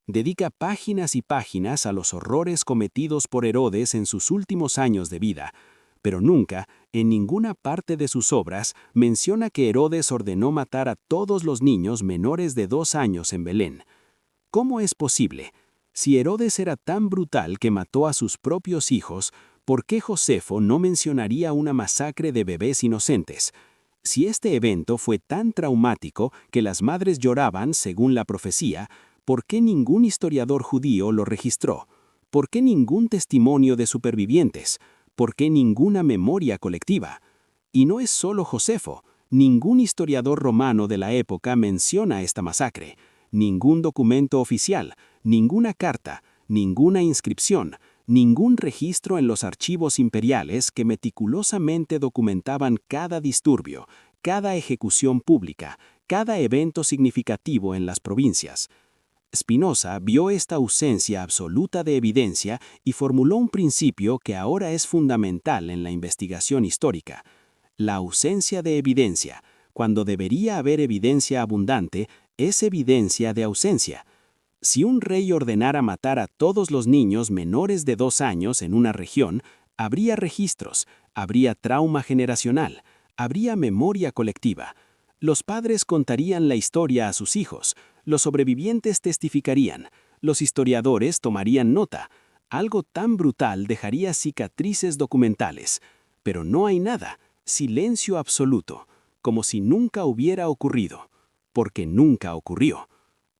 Dedica páginas y páginas a los horrores cometidos por Herodes en sus últimos años de vida, pero nunca, en ninguna parte de sus obras, menciona que Herodes ordenó matar a todos los niños menores de 2 años en Belén. ¿Cómo es posible? Si Herodes era tan brutal que mató a sus propios hijos, ¿por qué Josefo no mencionaría una masacre de bebés inocentes? Si este evento fue tan traumático que las madres lloraban según la profecía, ¿por qué ningún historiador judío lo registró? ¿Por qué ningún testimonio de supervivientes? ¿Por qué ninguna memoria colectiva? Y no es solo Josefo, ningún historiador romano de la época menciona esta masacre, ningún documento oficial, ninguna carta, ninguna inscripción, ningún registro en los archivos imperiales que meticulosamente documentaban cada disturbio, cada ejecución pública, cada evento significativo en las provincias. Spinoza vio esta ausencia absoluta de evidencia y formuló un principio que ahora es fundamental en la investigación histórica: la ausencia de evidencia. Cuando debería haber evidencia abundante, es evidencia de ausencia. Si un rey ordenara matar a todos los niños menores de 2 años en una región, habría registros, habría trauma generacional, habría memoria colectiva. Los padres contarían la historia a sus hijos, los sobrevivientes testificarían,
Los historiadores tomarían nota. Algo tan brutal dejaría cicatrices documentales. Pero no hay nada, silencio absoluto, como si nunca hubiera ocurrido, porque nunca ocurrió.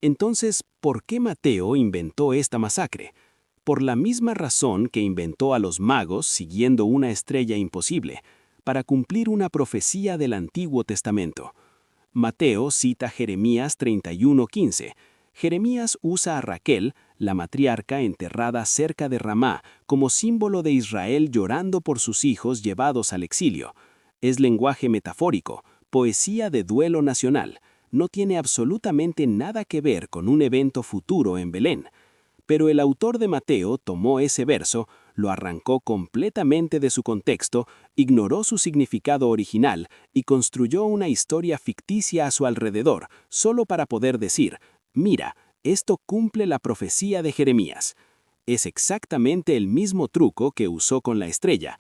Entonces, ¿por qué Mateo inventó esta masacre? Por la misma razón que inventó a los magos siguiendo una estrella imposible, para cumplir una profecía del Antiguo Testamento. Mateo cita Jeremías 31:15. Jeremías usa a Raquel, la matriarca enterrada cerca de Ramá, como símbolo de Israel llorando por sus hijos llevados al exilio. Es lenguaje metafórico, poesía de duelo nacional. No tiene absolutamente nada que ver con un evento futuro en Belén. Pero el autor de Mateo tomó ese verso, lo arrancó completamente de su contexto, ignoró su significado original y construyó una historia ficticia a su alrededor, solo para poder decir, mira, esto cumple la profecía de Jeremías. Es exactamente el mismo truco que usó con la estrella.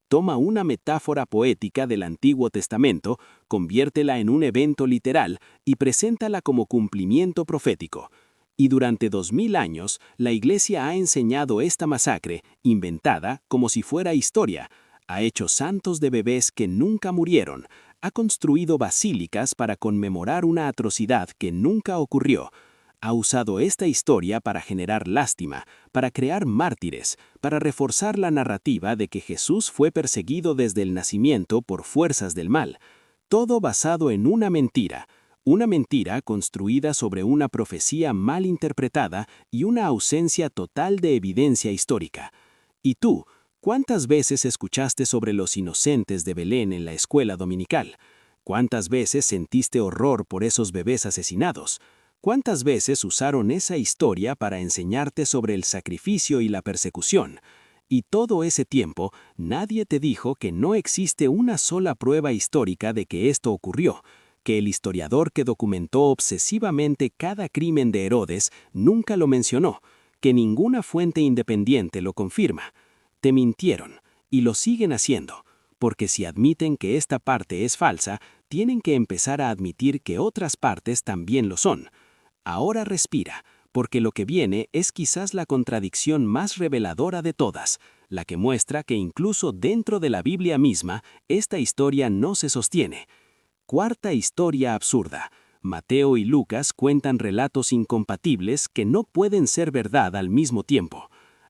Toma una metáfora poética del Antiguo Testamento, conviértela en un evento literal y preséntala como cumplimiento profético. Y durante 2000 años, la Iglesia ha enseñado esta masacre, inventada como si fuera historia, ha hecho santos de bebés que nunca murieron, ha construido basílicas para conmemorar una atrocidad que nunca ocurrió, ha usado esta historia para generar lástima, para crear mártires, para reforzar la narrativa de que Jesús fue perseguido desde el nacimiento por fuerzas del mal, todo basado en una mentira construida sobre una profecía mal interpretada y una ausencia total de evidencia histórica. ¿Y tú, cuántas veces escuchaste sobre los inocentes de Belén en la escuela dominical? ¿Cuántas veces sentiste horror por esos bebés asesinados? ¿Cuántas veces usaron esa historia para enseñarte sobre el sacrificio y la persecución? Y todo ese tiempo, nadie te dijo que no existe una sola prueba histórica de que esto ocurrió, que el historiador que documentó obsesivamente cada crimen de Herodes nunca lo mencionó, que ninguna fuente independiente lo confirma. Te mintieron, y lo siguen haciendo, porque si admiten que esta parte es falsa, tienen que empezar a admitir que otras partes también lo son. Ahora respira, porque lo que viene es quizás la contradicción más reveladora de todas, la que muestra que incluso dentro de la Biblia misma, esta historia no se sostiene. Cuarta historia absurda. Mateo y Lucas cuentan relatos incompatibles que no pueden ser verdad al mismo tiempo.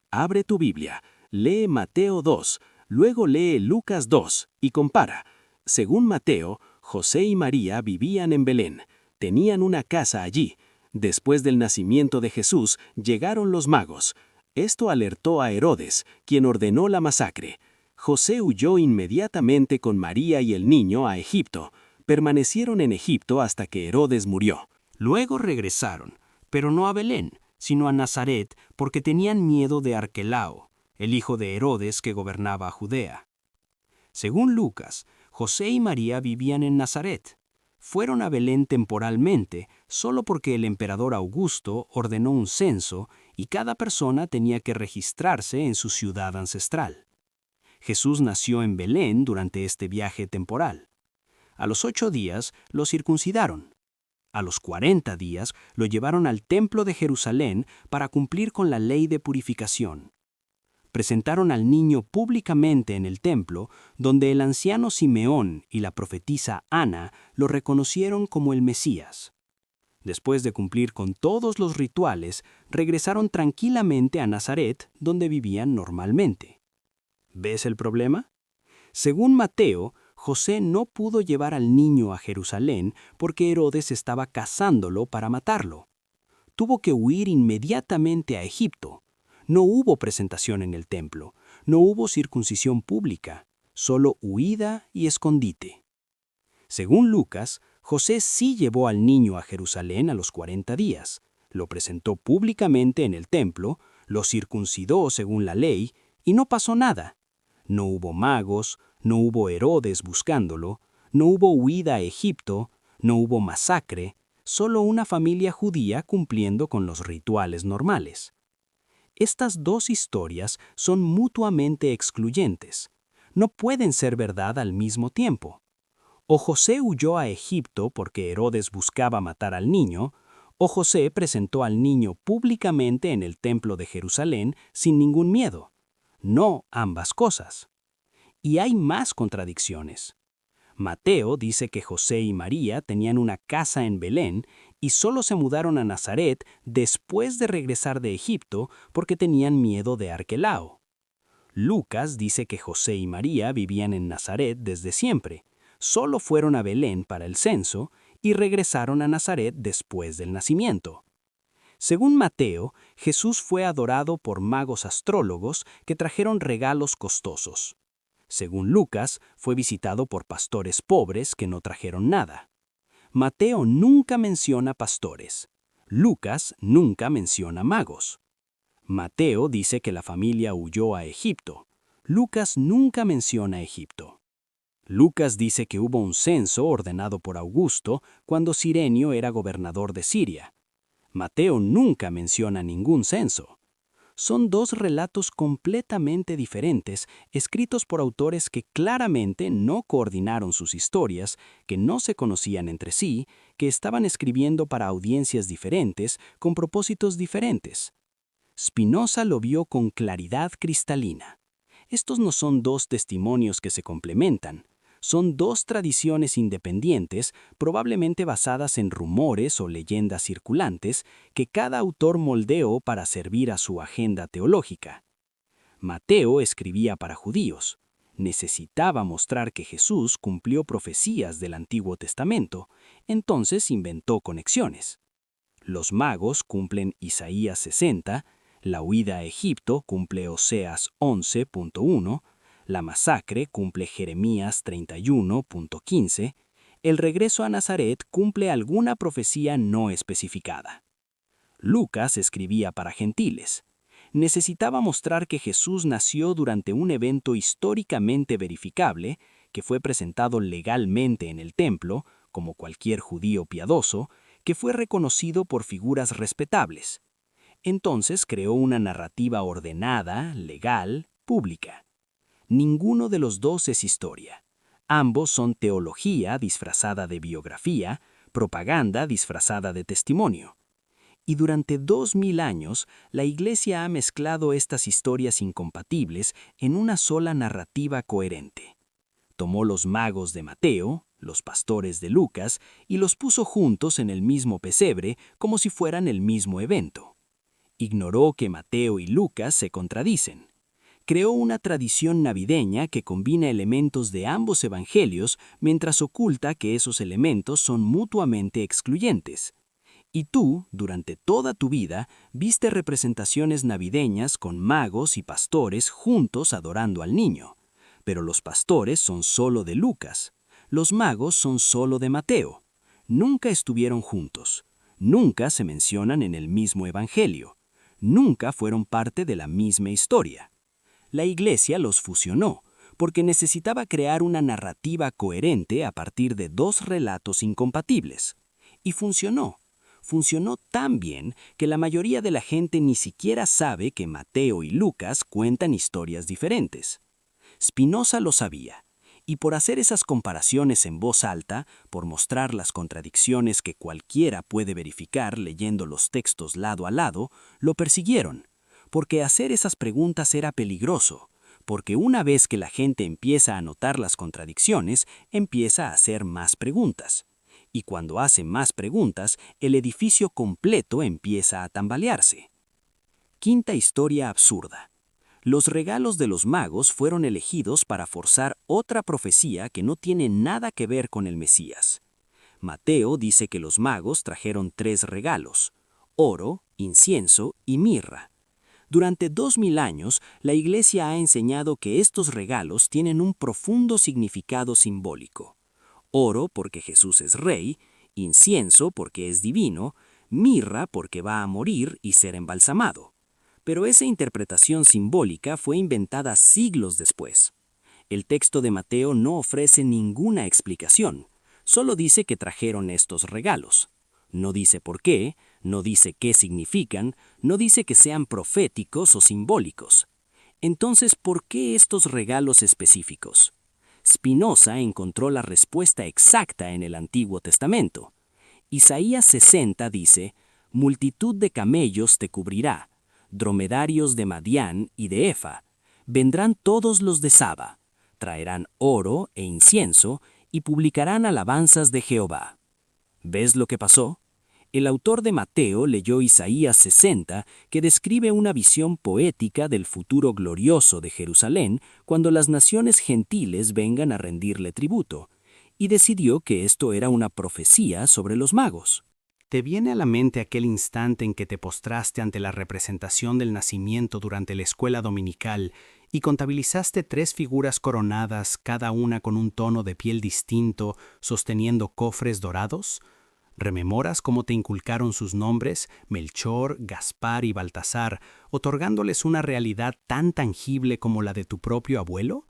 Abre tu Biblia, lee Mateo 2, luego lee Lucas 2 y compara. Según Mateo, José y María vivían en Belén, tenían una casa allí. Después del nacimiento de Jesús, llegaron los magos. Esto alertó a Herodes, quien ordenó la masacre. José huyó inmediatamente con María y el niño a Egipto. Permanecieron en Egipto hasta que Herodes murió.
Luego regresaron, pero no a Belén, sino a Nazaret, porque tenían miedo de Arquelao, el hijo de Herodes que gobernaba Judea. Según Lucas, José y María vivían en Nazaret. Fueron a Belén temporalmente, solo porque el emperador Augusto ordenó un censo y cada persona tenía que registrarse en su ciudad ancestral. Jesús nació en Belén durante este viaje temporal. A los 8 días lo circuncidaron. A los 40 días lo llevaron al templo de Jerusalén para cumplir con la ley de purificación. Presentaron al niño públicamente en el templo, donde el anciano Simeón y la profetisa Ana lo reconocieron como el Mesías. Después de cumplir con todos los rituales, regresaron tranquilamente a Nazaret, donde vivían normalmente. ¿Ves el problema? Según Mateo, José no pudo llevar al niño a Jerusalén porque Herodes estaba cazándolo para matarlo. Tuvo que huir inmediatamente a Egipto. No hubo presentación en el templo, no hubo circuncisión pública, solo huida y escondite. Según Lucas, José sí llevó al niño a Jerusalén a los 40 días, lo presentó públicamente en el templo, lo circuncidó según la ley y no pasó nada. No hubo magos, no hubo Herodes buscándolo, no hubo huida a Egipto, no hubo masacre, solo una familia judía cumpliendo con los rituales normales. Estas dos historias son mutuamente excluyentes. No pueden ser verdad al mismo tiempo. O José huyó a Egipto porque Herodes buscaba matar al niño,
O José presentó al niño públicamente en el templo de Jerusalén sin ningún miedo. No ambas cosas. Y hay más contradicciones. Mateo dice que José y María tenían una casa en Belén y solo se mudaron a Nazaret después de regresar de Egipto porque tenían miedo de Arquelao. Lucas dice que José y María vivían en Nazaret desde siempre, solo fueron a Belén para el censo y regresaron a Nazaret después del nacimiento. Según Mateo, Jesús fue adorado por magos astrólogos que trajeron regalos costosos. Según Lucas, fue visitado por pastores pobres que no trajeron nada. Mateo nunca menciona pastores. Lucas nunca menciona magos. Mateo dice que la familia huyó a Egipto. Lucas nunca menciona Egipto. Lucas dice que hubo un censo ordenado por Augusto cuando Cirenio era gobernador de Siria. Mateo nunca menciona ningún censo. Son dos relatos completamente diferentes, escritos por autores que claramente no coordinaron sus historias, que no se conocían entre sí, que estaban escribiendo para audiencias diferentes, con propósitos diferentes. Spinoza lo vio con claridad cristalina. Estos no son dos testimonios que se complementan. Son dos tradiciones independientes, probablemente basadas en rumores o leyendas circulantes, que cada autor moldeó para servir a su agenda teológica. Mateo escribía para judíos. Necesitaba mostrar que Jesús cumplió profecías del Antiguo Testamento, entonces inventó conexiones. Los magos cumplen Isaías 60, la huida a Egipto cumple Oseas 11.1, la masacre cumple Jeremías 31.15, el regreso a Nazaret cumple alguna profecía no especificada. Lucas escribía para gentiles. Necesitaba mostrar que Jesús nació durante un evento históricamente verificable, que fue presentado legalmente en el templo, como cualquier judío piadoso, que fue reconocido por figuras respetables. Entonces creó una narrativa ordenada, legal, pública. Ninguno de los dos es historia. Ambos son teología disfrazada de biografía, propaganda disfrazada de testimonio. Y durante 2000 años, la Iglesia ha mezclado estas historias incompatibles en una sola narrativa coherente. Tomó los magos de Mateo, los pastores de Lucas, y los puso juntos en el mismo pesebre como si fueran el mismo evento. Ignoró que Mateo y Lucas se contradicen. Creó una tradición navideña que combina elementos de ambos evangelios mientras oculta que esos elementos son mutuamente excluyentes. Y tú, durante toda tu vida, viste representaciones navideñas con magos y pastores juntos adorando al niño. Pero los pastores son solo de Lucas. Los magos son solo de Mateo. Nunca estuvieron juntos. Nunca se mencionan en el mismo evangelio. Nunca fueron parte de la misma historia. La Iglesia los fusionó, porque necesitaba crear una narrativa coherente a partir de dos relatos incompatibles. Y funcionó. Funcionó tan bien que la mayoría de la gente ni siquiera sabe que Mateo y Lucas cuentan historias diferentes. Spinoza lo sabía, y por hacer esas comparaciones en voz alta, por mostrar las contradicciones que cualquiera puede verificar leyendo los textos lado a lado, lo persiguieron. Porque hacer esas preguntas era peligroso, porque una vez que la gente empieza a notar las contradicciones, empieza a hacer más preguntas. Y cuando hace más preguntas, el edificio completo empieza a tambalearse. Quinta historia absurda. Los regalos de los magos fueron elegidos para forzar otra profecía que no tiene nada que ver con el Mesías. Mateo dice que los magos trajeron 3 regalos: oro, incienso y mirra. Durante 2000 años, la Iglesia ha enseñado que estos regalos tienen un profundo significado simbólico. Oro porque Jesús es rey, incienso porque es divino, mirra porque va a morir y ser embalsamado. Pero esa interpretación simbólica fue inventada siglos después. El texto de Mateo no ofrece ninguna explicación, solo dice que trajeron estos regalos. No dice por qué, no dice qué significan, no dice que sean proféticos o simbólicos. Entonces, ¿por qué estos regalos específicos? Spinoza encontró la respuesta exacta en el Antiguo Testamento. Isaías 60 dice:
multitud de camellos te cubrirá, dromedarios de Madián y de Efa. Vendrán todos los de Saba, traerán oro e incienso y publicarán alabanzas de Jehová. ¿Ves lo que pasó? El autor de Mateo leyó Isaías 60, que describe una visión poética del futuro glorioso de Jerusalén cuando las naciones gentiles vengan a rendirle tributo, y decidió que esto era una profecía sobre los magos.
¿Te viene a la mente aquel instante en que te postraste ante la representación del nacimiento durante la escuela dominical y contabilizaste 3 figuras coronadas, cada una con un tono de piel distinto, sosteniendo cofres dorados? ¿Rememoras cómo te inculcaron sus nombres, Melchor, Gaspar y Baltasar, otorgándoles una realidad tan tangible como la de tu propio abuelo?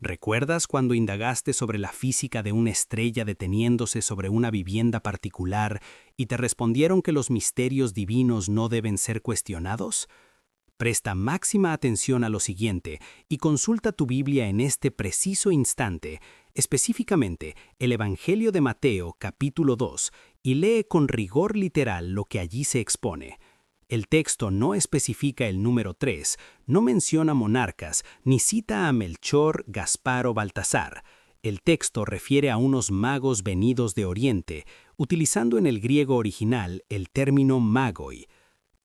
¿Recuerdas cuando indagaste sobre la física de una estrella deteniéndose sobre una vivienda particular y te respondieron que los misterios divinos no deben ser cuestionados? Presta máxima atención a lo siguiente y consulta tu Biblia en este preciso instante, específicamente el Evangelio de Mateo, capítulo 2, y lee con rigor literal lo que allí se expone. El texto no especifica el número 3, no menciona monarcas, ni cita a Melchor, Gaspar o Baltasar. El texto refiere a unos magos venidos de Oriente, utilizando en el griego original el término magoi.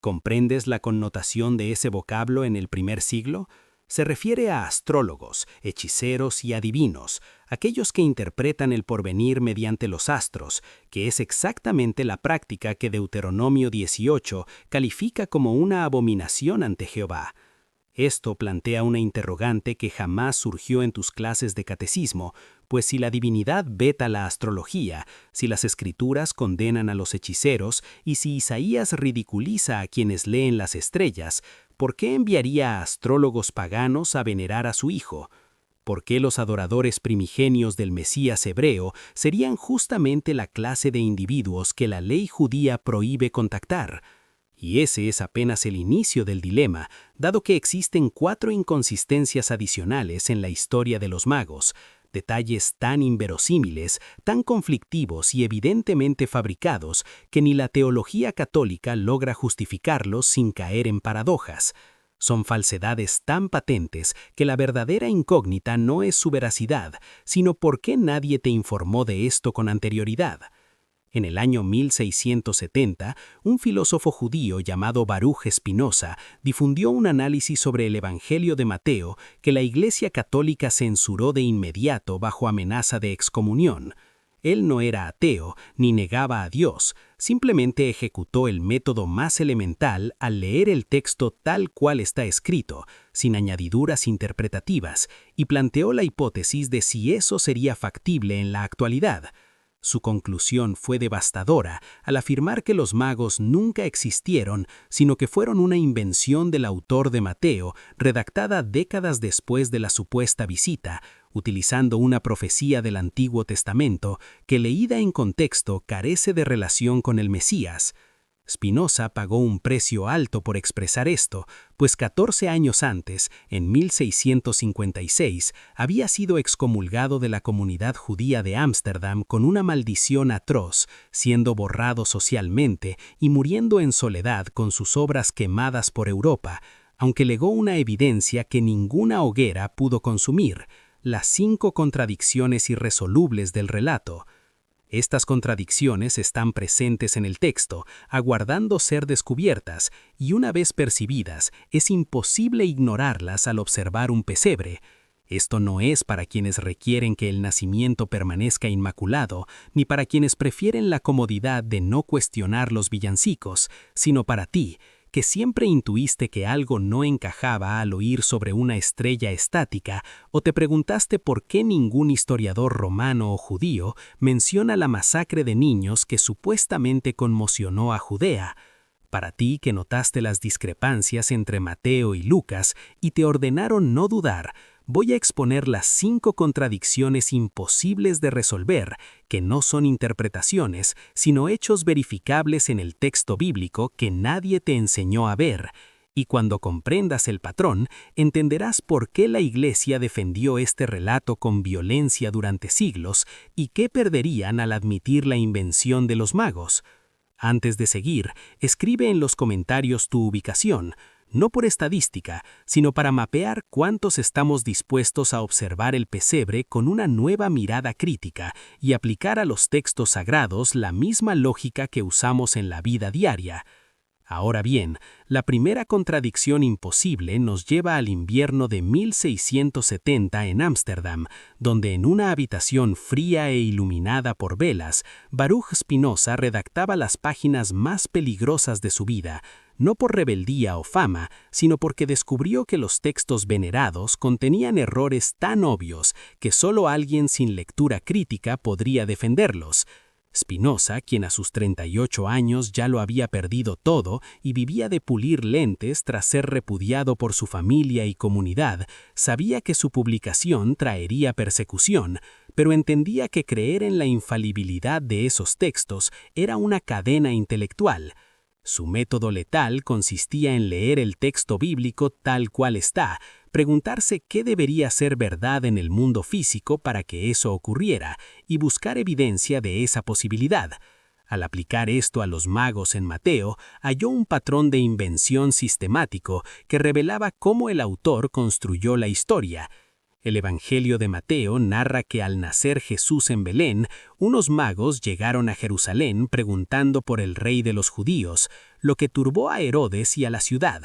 ¿Comprendes la connotación de ese vocablo en el primer siglo? Se refiere a astrólogos, hechiceros y adivinos, aquellos que interpretan el porvenir mediante los astros, que es exactamente la práctica que Deuteronomio 18 califica como una abominación ante Jehová. Esto plantea una interrogante que jamás surgió en tus clases de catecismo, pues si la divinidad veta la astrología, si las escrituras condenan a los hechiceros y si Isaías ridiculiza a quienes leen las estrellas, ¿por qué enviaría a astrólogos paganos a venerar a su hijo? ¿Por qué los adoradores primigenios del Mesías hebreo serían justamente la clase de individuos que la ley judía prohíbe contactar? Y ese es apenas el inicio del dilema, dado que existen 4 inconsistencias adicionales en la historia de los magos, detalles tan inverosímiles, tan conflictivos y evidentemente fabricados que ni la teología católica logra justificarlos sin caer en paradojas. Son falsedades tan patentes que la verdadera incógnita no es su veracidad, sino por qué nadie te informó de esto con anterioridad. En el año 1670, un filósofo judío llamado Baruch Spinoza difundió un análisis sobre el Evangelio de Mateo que la Iglesia Católica censuró de inmediato bajo amenaza de excomunión. Él no era ateo ni negaba a Dios, simplemente ejecutó el método más elemental al leer el texto tal cual está escrito, sin añadiduras interpretativas, y planteó la hipótesis de si eso sería factible en la actualidad. Su conclusión fue devastadora al afirmar que los magos nunca existieron, sino que fueron una invención del autor de Mateo, redactada décadas después de la supuesta visita, utilizando una profecía del Antiguo Testamento que, leída en contexto, carece de relación con el Mesías. Spinoza pagó un precio alto por expresar esto, pues 14 años antes, en 1656, había sido excomulgado de la comunidad judía de Ámsterdam con una maldición atroz, siendo borrado socialmente y muriendo en soledad con sus obras quemadas por Europa, aunque legó una evidencia que ninguna hoguera pudo consumir: las 5 contradicciones irresolubles del relato. Estas contradicciones están presentes en el texto, aguardando ser descubiertas, y una vez percibidas, es imposible ignorarlas al observar un pesebre. Esto no es para quienes requieren que el nacimiento permanezca inmaculado, ni para quienes prefieren la comodidad de no cuestionar los villancicos, sino para ti, que siempre intuiste que algo no encajaba al oír sobre una estrella estática, o te preguntaste por qué ningún historiador romano o judío menciona la masacre de niños que supuestamente conmocionó a Judea. Para ti que notaste las discrepancias entre Mateo y Lucas y te ordenaron no dudar, voy a exponer las 5 contradicciones imposibles de resolver, que no son interpretaciones, sino hechos verificables en el texto bíblico que nadie te enseñó a ver. Y cuando comprendas el patrón, entenderás por qué la Iglesia defendió este relato con violencia durante siglos y qué perderían al admitir la invención de los magos. Antes de seguir, escribe en los comentarios tu ubicación, no por estadística, sino para mapear cuántos estamos dispuestos a observar el pesebre con una nueva mirada crítica y aplicar a los textos sagrados la misma lógica que usamos en la vida diaria. Ahora bien, la primera contradicción imposible nos lleva al invierno de 1670 en Ámsterdam, donde en una habitación fría e iluminada por velas, Baruch Spinoza redactaba las páginas más peligrosas de su vida, no por rebeldía o fama, sino porque descubrió que los textos venerados contenían errores tan obvios que solo alguien sin lectura crítica podría defenderlos. Spinoza, quien a sus 38 años ya lo había perdido todo y vivía de pulir lentes tras ser repudiado por su familia y comunidad, sabía que su publicación traería persecución, pero entendía que creer en la infalibilidad de esos textos era una cadena intelectual. Su método letal consistía en leer el texto bíblico tal cual está, preguntarse qué debería ser verdad en el mundo físico para que eso ocurriera y buscar evidencia de esa posibilidad. Al aplicar esto a los magos en Mateo, halló un patrón de invención sistemático que revelaba cómo el autor construyó la historia. El Evangelio de Mateo narra que al nacer Jesús en Belén, unos magos llegaron a Jerusalén preguntando por el rey de los judíos, lo que turbó a Herodes y a la ciudad.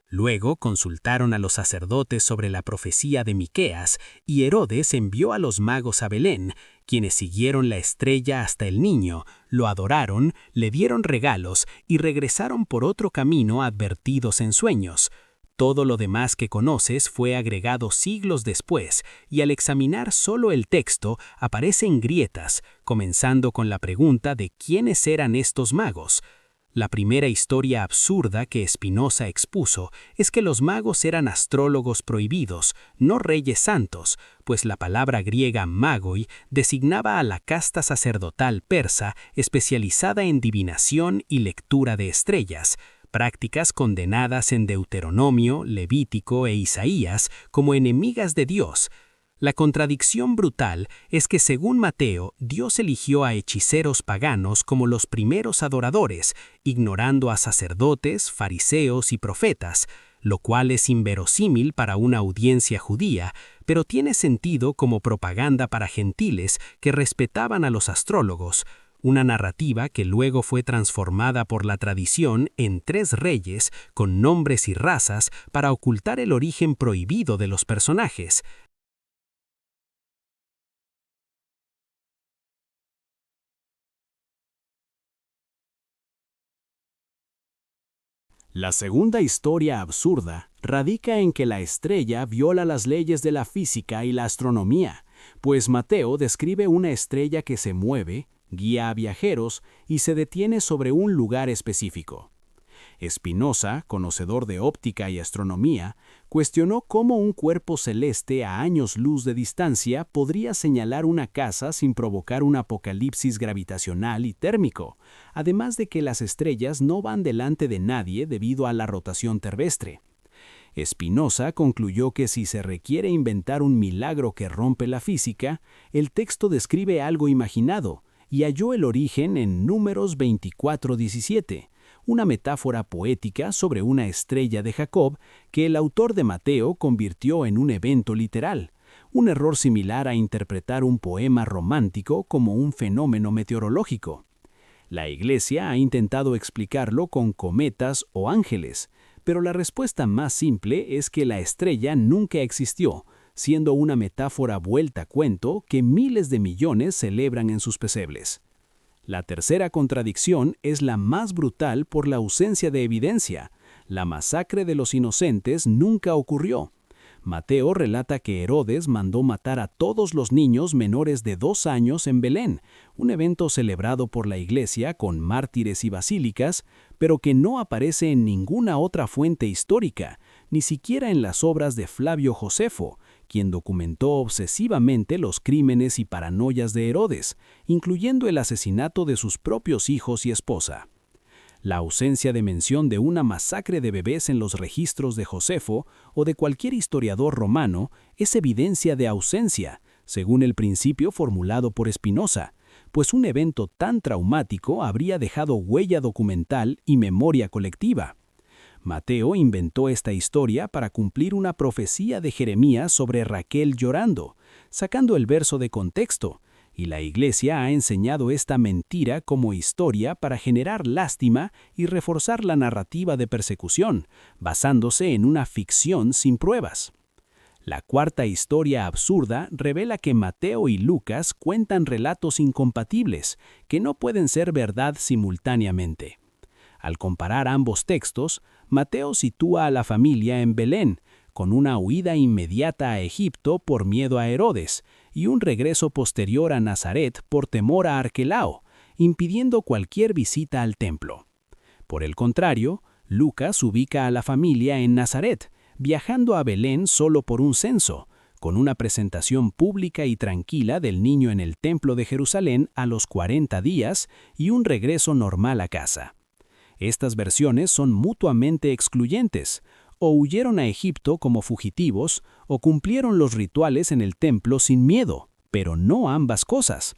Luego consultaron a los sacerdotes sobre la profecía de Miqueas, y Herodes envió a los magos a Belén, quienes siguieron la estrella hasta el niño, lo adoraron, le dieron regalos y regresaron por otro camino advertidos en sueños. Todo lo demás que conoces fue agregado siglos después, y al examinar solo el texto aparecen grietas, comenzando con la pregunta de quiénes eran estos magos. La primera historia absurda que Spinoza expuso es que los magos eran astrólogos prohibidos, no reyes santos, pues la palabra griega magoi designaba a la casta sacerdotal persa especializada en divinación y lectura de estrellas, prácticas condenadas en Deuteronomio, Levítico e Isaías como enemigas de Dios. La contradicción brutal es que según Mateo, Dios eligió a hechiceros paganos como los primeros adoradores, ignorando a sacerdotes, fariseos y profetas, lo cual es inverosímil para una audiencia judía, pero tiene sentido como propaganda para gentiles que respetaban a los astrólogos, una narrativa que luego fue transformada por la tradición en 3 reyes con nombres y razas para ocultar el origen prohibido de los personajes.
La segunda historia absurda radica en que la estrella viola las leyes de la física y la astronomía, pues Mateo describe una estrella que se mueve, guía a viajeros y se detiene sobre un lugar específico. Spinoza, conocedor de óptica y astronomía, cuestionó cómo un cuerpo celeste a años luz de distancia podría señalar una casa sin provocar un apocalipsis gravitacional y térmico, además de que las estrellas no van delante de nadie debido a la rotación terrestre. Spinoza concluyó que si se requiere inventar un milagro que rompe la física, el texto describe algo imaginado, y halló el origen en Números 24:17, una metáfora poética sobre una estrella de Jacob que el autor de Mateo convirtió en un evento literal, un error similar a interpretar un poema romántico como un fenómeno meteorológico. La Iglesia ha intentado explicarlo con cometas o ángeles, pero la respuesta más simple es que la estrella nunca existió, siendo una metáfora vuelta a cuento que miles de millones celebran en sus pesebres. La tercera contradicción es la más brutal por la ausencia de evidencia. La masacre de los inocentes nunca ocurrió. Mateo relata que Herodes mandó matar a todos los niños menores de 2 años en Belén, un evento celebrado por la Iglesia con mártires y basílicas, pero que no aparece en ninguna otra fuente histórica, ni siquiera en las obras de Flavio Josefo, quien documentó obsesivamente los crímenes y paranoias de Herodes, incluyendo el asesinato de sus propios hijos y esposa. La ausencia de mención de una masacre de bebés en los registros de Josefo o de cualquier historiador romano es evidencia de ausencia, según el principio formulado por Spinoza, pues un evento tan traumático habría dejado huella documental y memoria colectiva. Mateo inventó esta historia para cumplir una profecía de Jeremías sobre Raquel llorando, sacando el verso de contexto, y la Iglesia ha enseñado esta mentira como historia para generar lástima y reforzar la narrativa de persecución, basándose en una ficción sin pruebas. La cuarta historia absurda revela que Mateo y Lucas cuentan relatos incompatibles, que no pueden ser verdad simultáneamente. Al comparar ambos textos, Mateo sitúa a la familia en Belén, con una huida inmediata a Egipto por miedo a Herodes, y un regreso posterior a Nazaret por temor a Arquelao, impidiendo cualquier visita al templo. Por el contrario, Lucas ubica a la familia en Nazaret, viajando a Belén solo por un censo, con una presentación pública y tranquila del niño en el templo de Jerusalén a los 40 días y un regreso normal a casa. Estas versiones son mutuamente excluyentes, o huyeron a Egipto como fugitivos, o cumplieron los rituales en el templo sin miedo, pero no ambas cosas.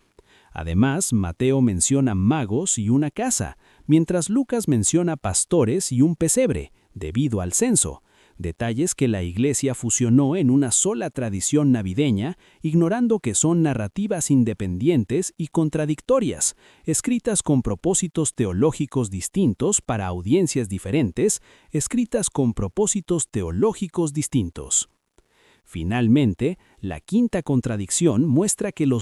Además, Mateo menciona magos y una casa, mientras Lucas menciona pastores y un pesebre, debido al censo, detalles que la Iglesia fusionó en una sola tradición navideña, ignorando que son narrativas independientes y contradictorias, escritas con propósitos teológicos distintos para audiencias diferentes, Finalmente, la quinta contradicción muestra que los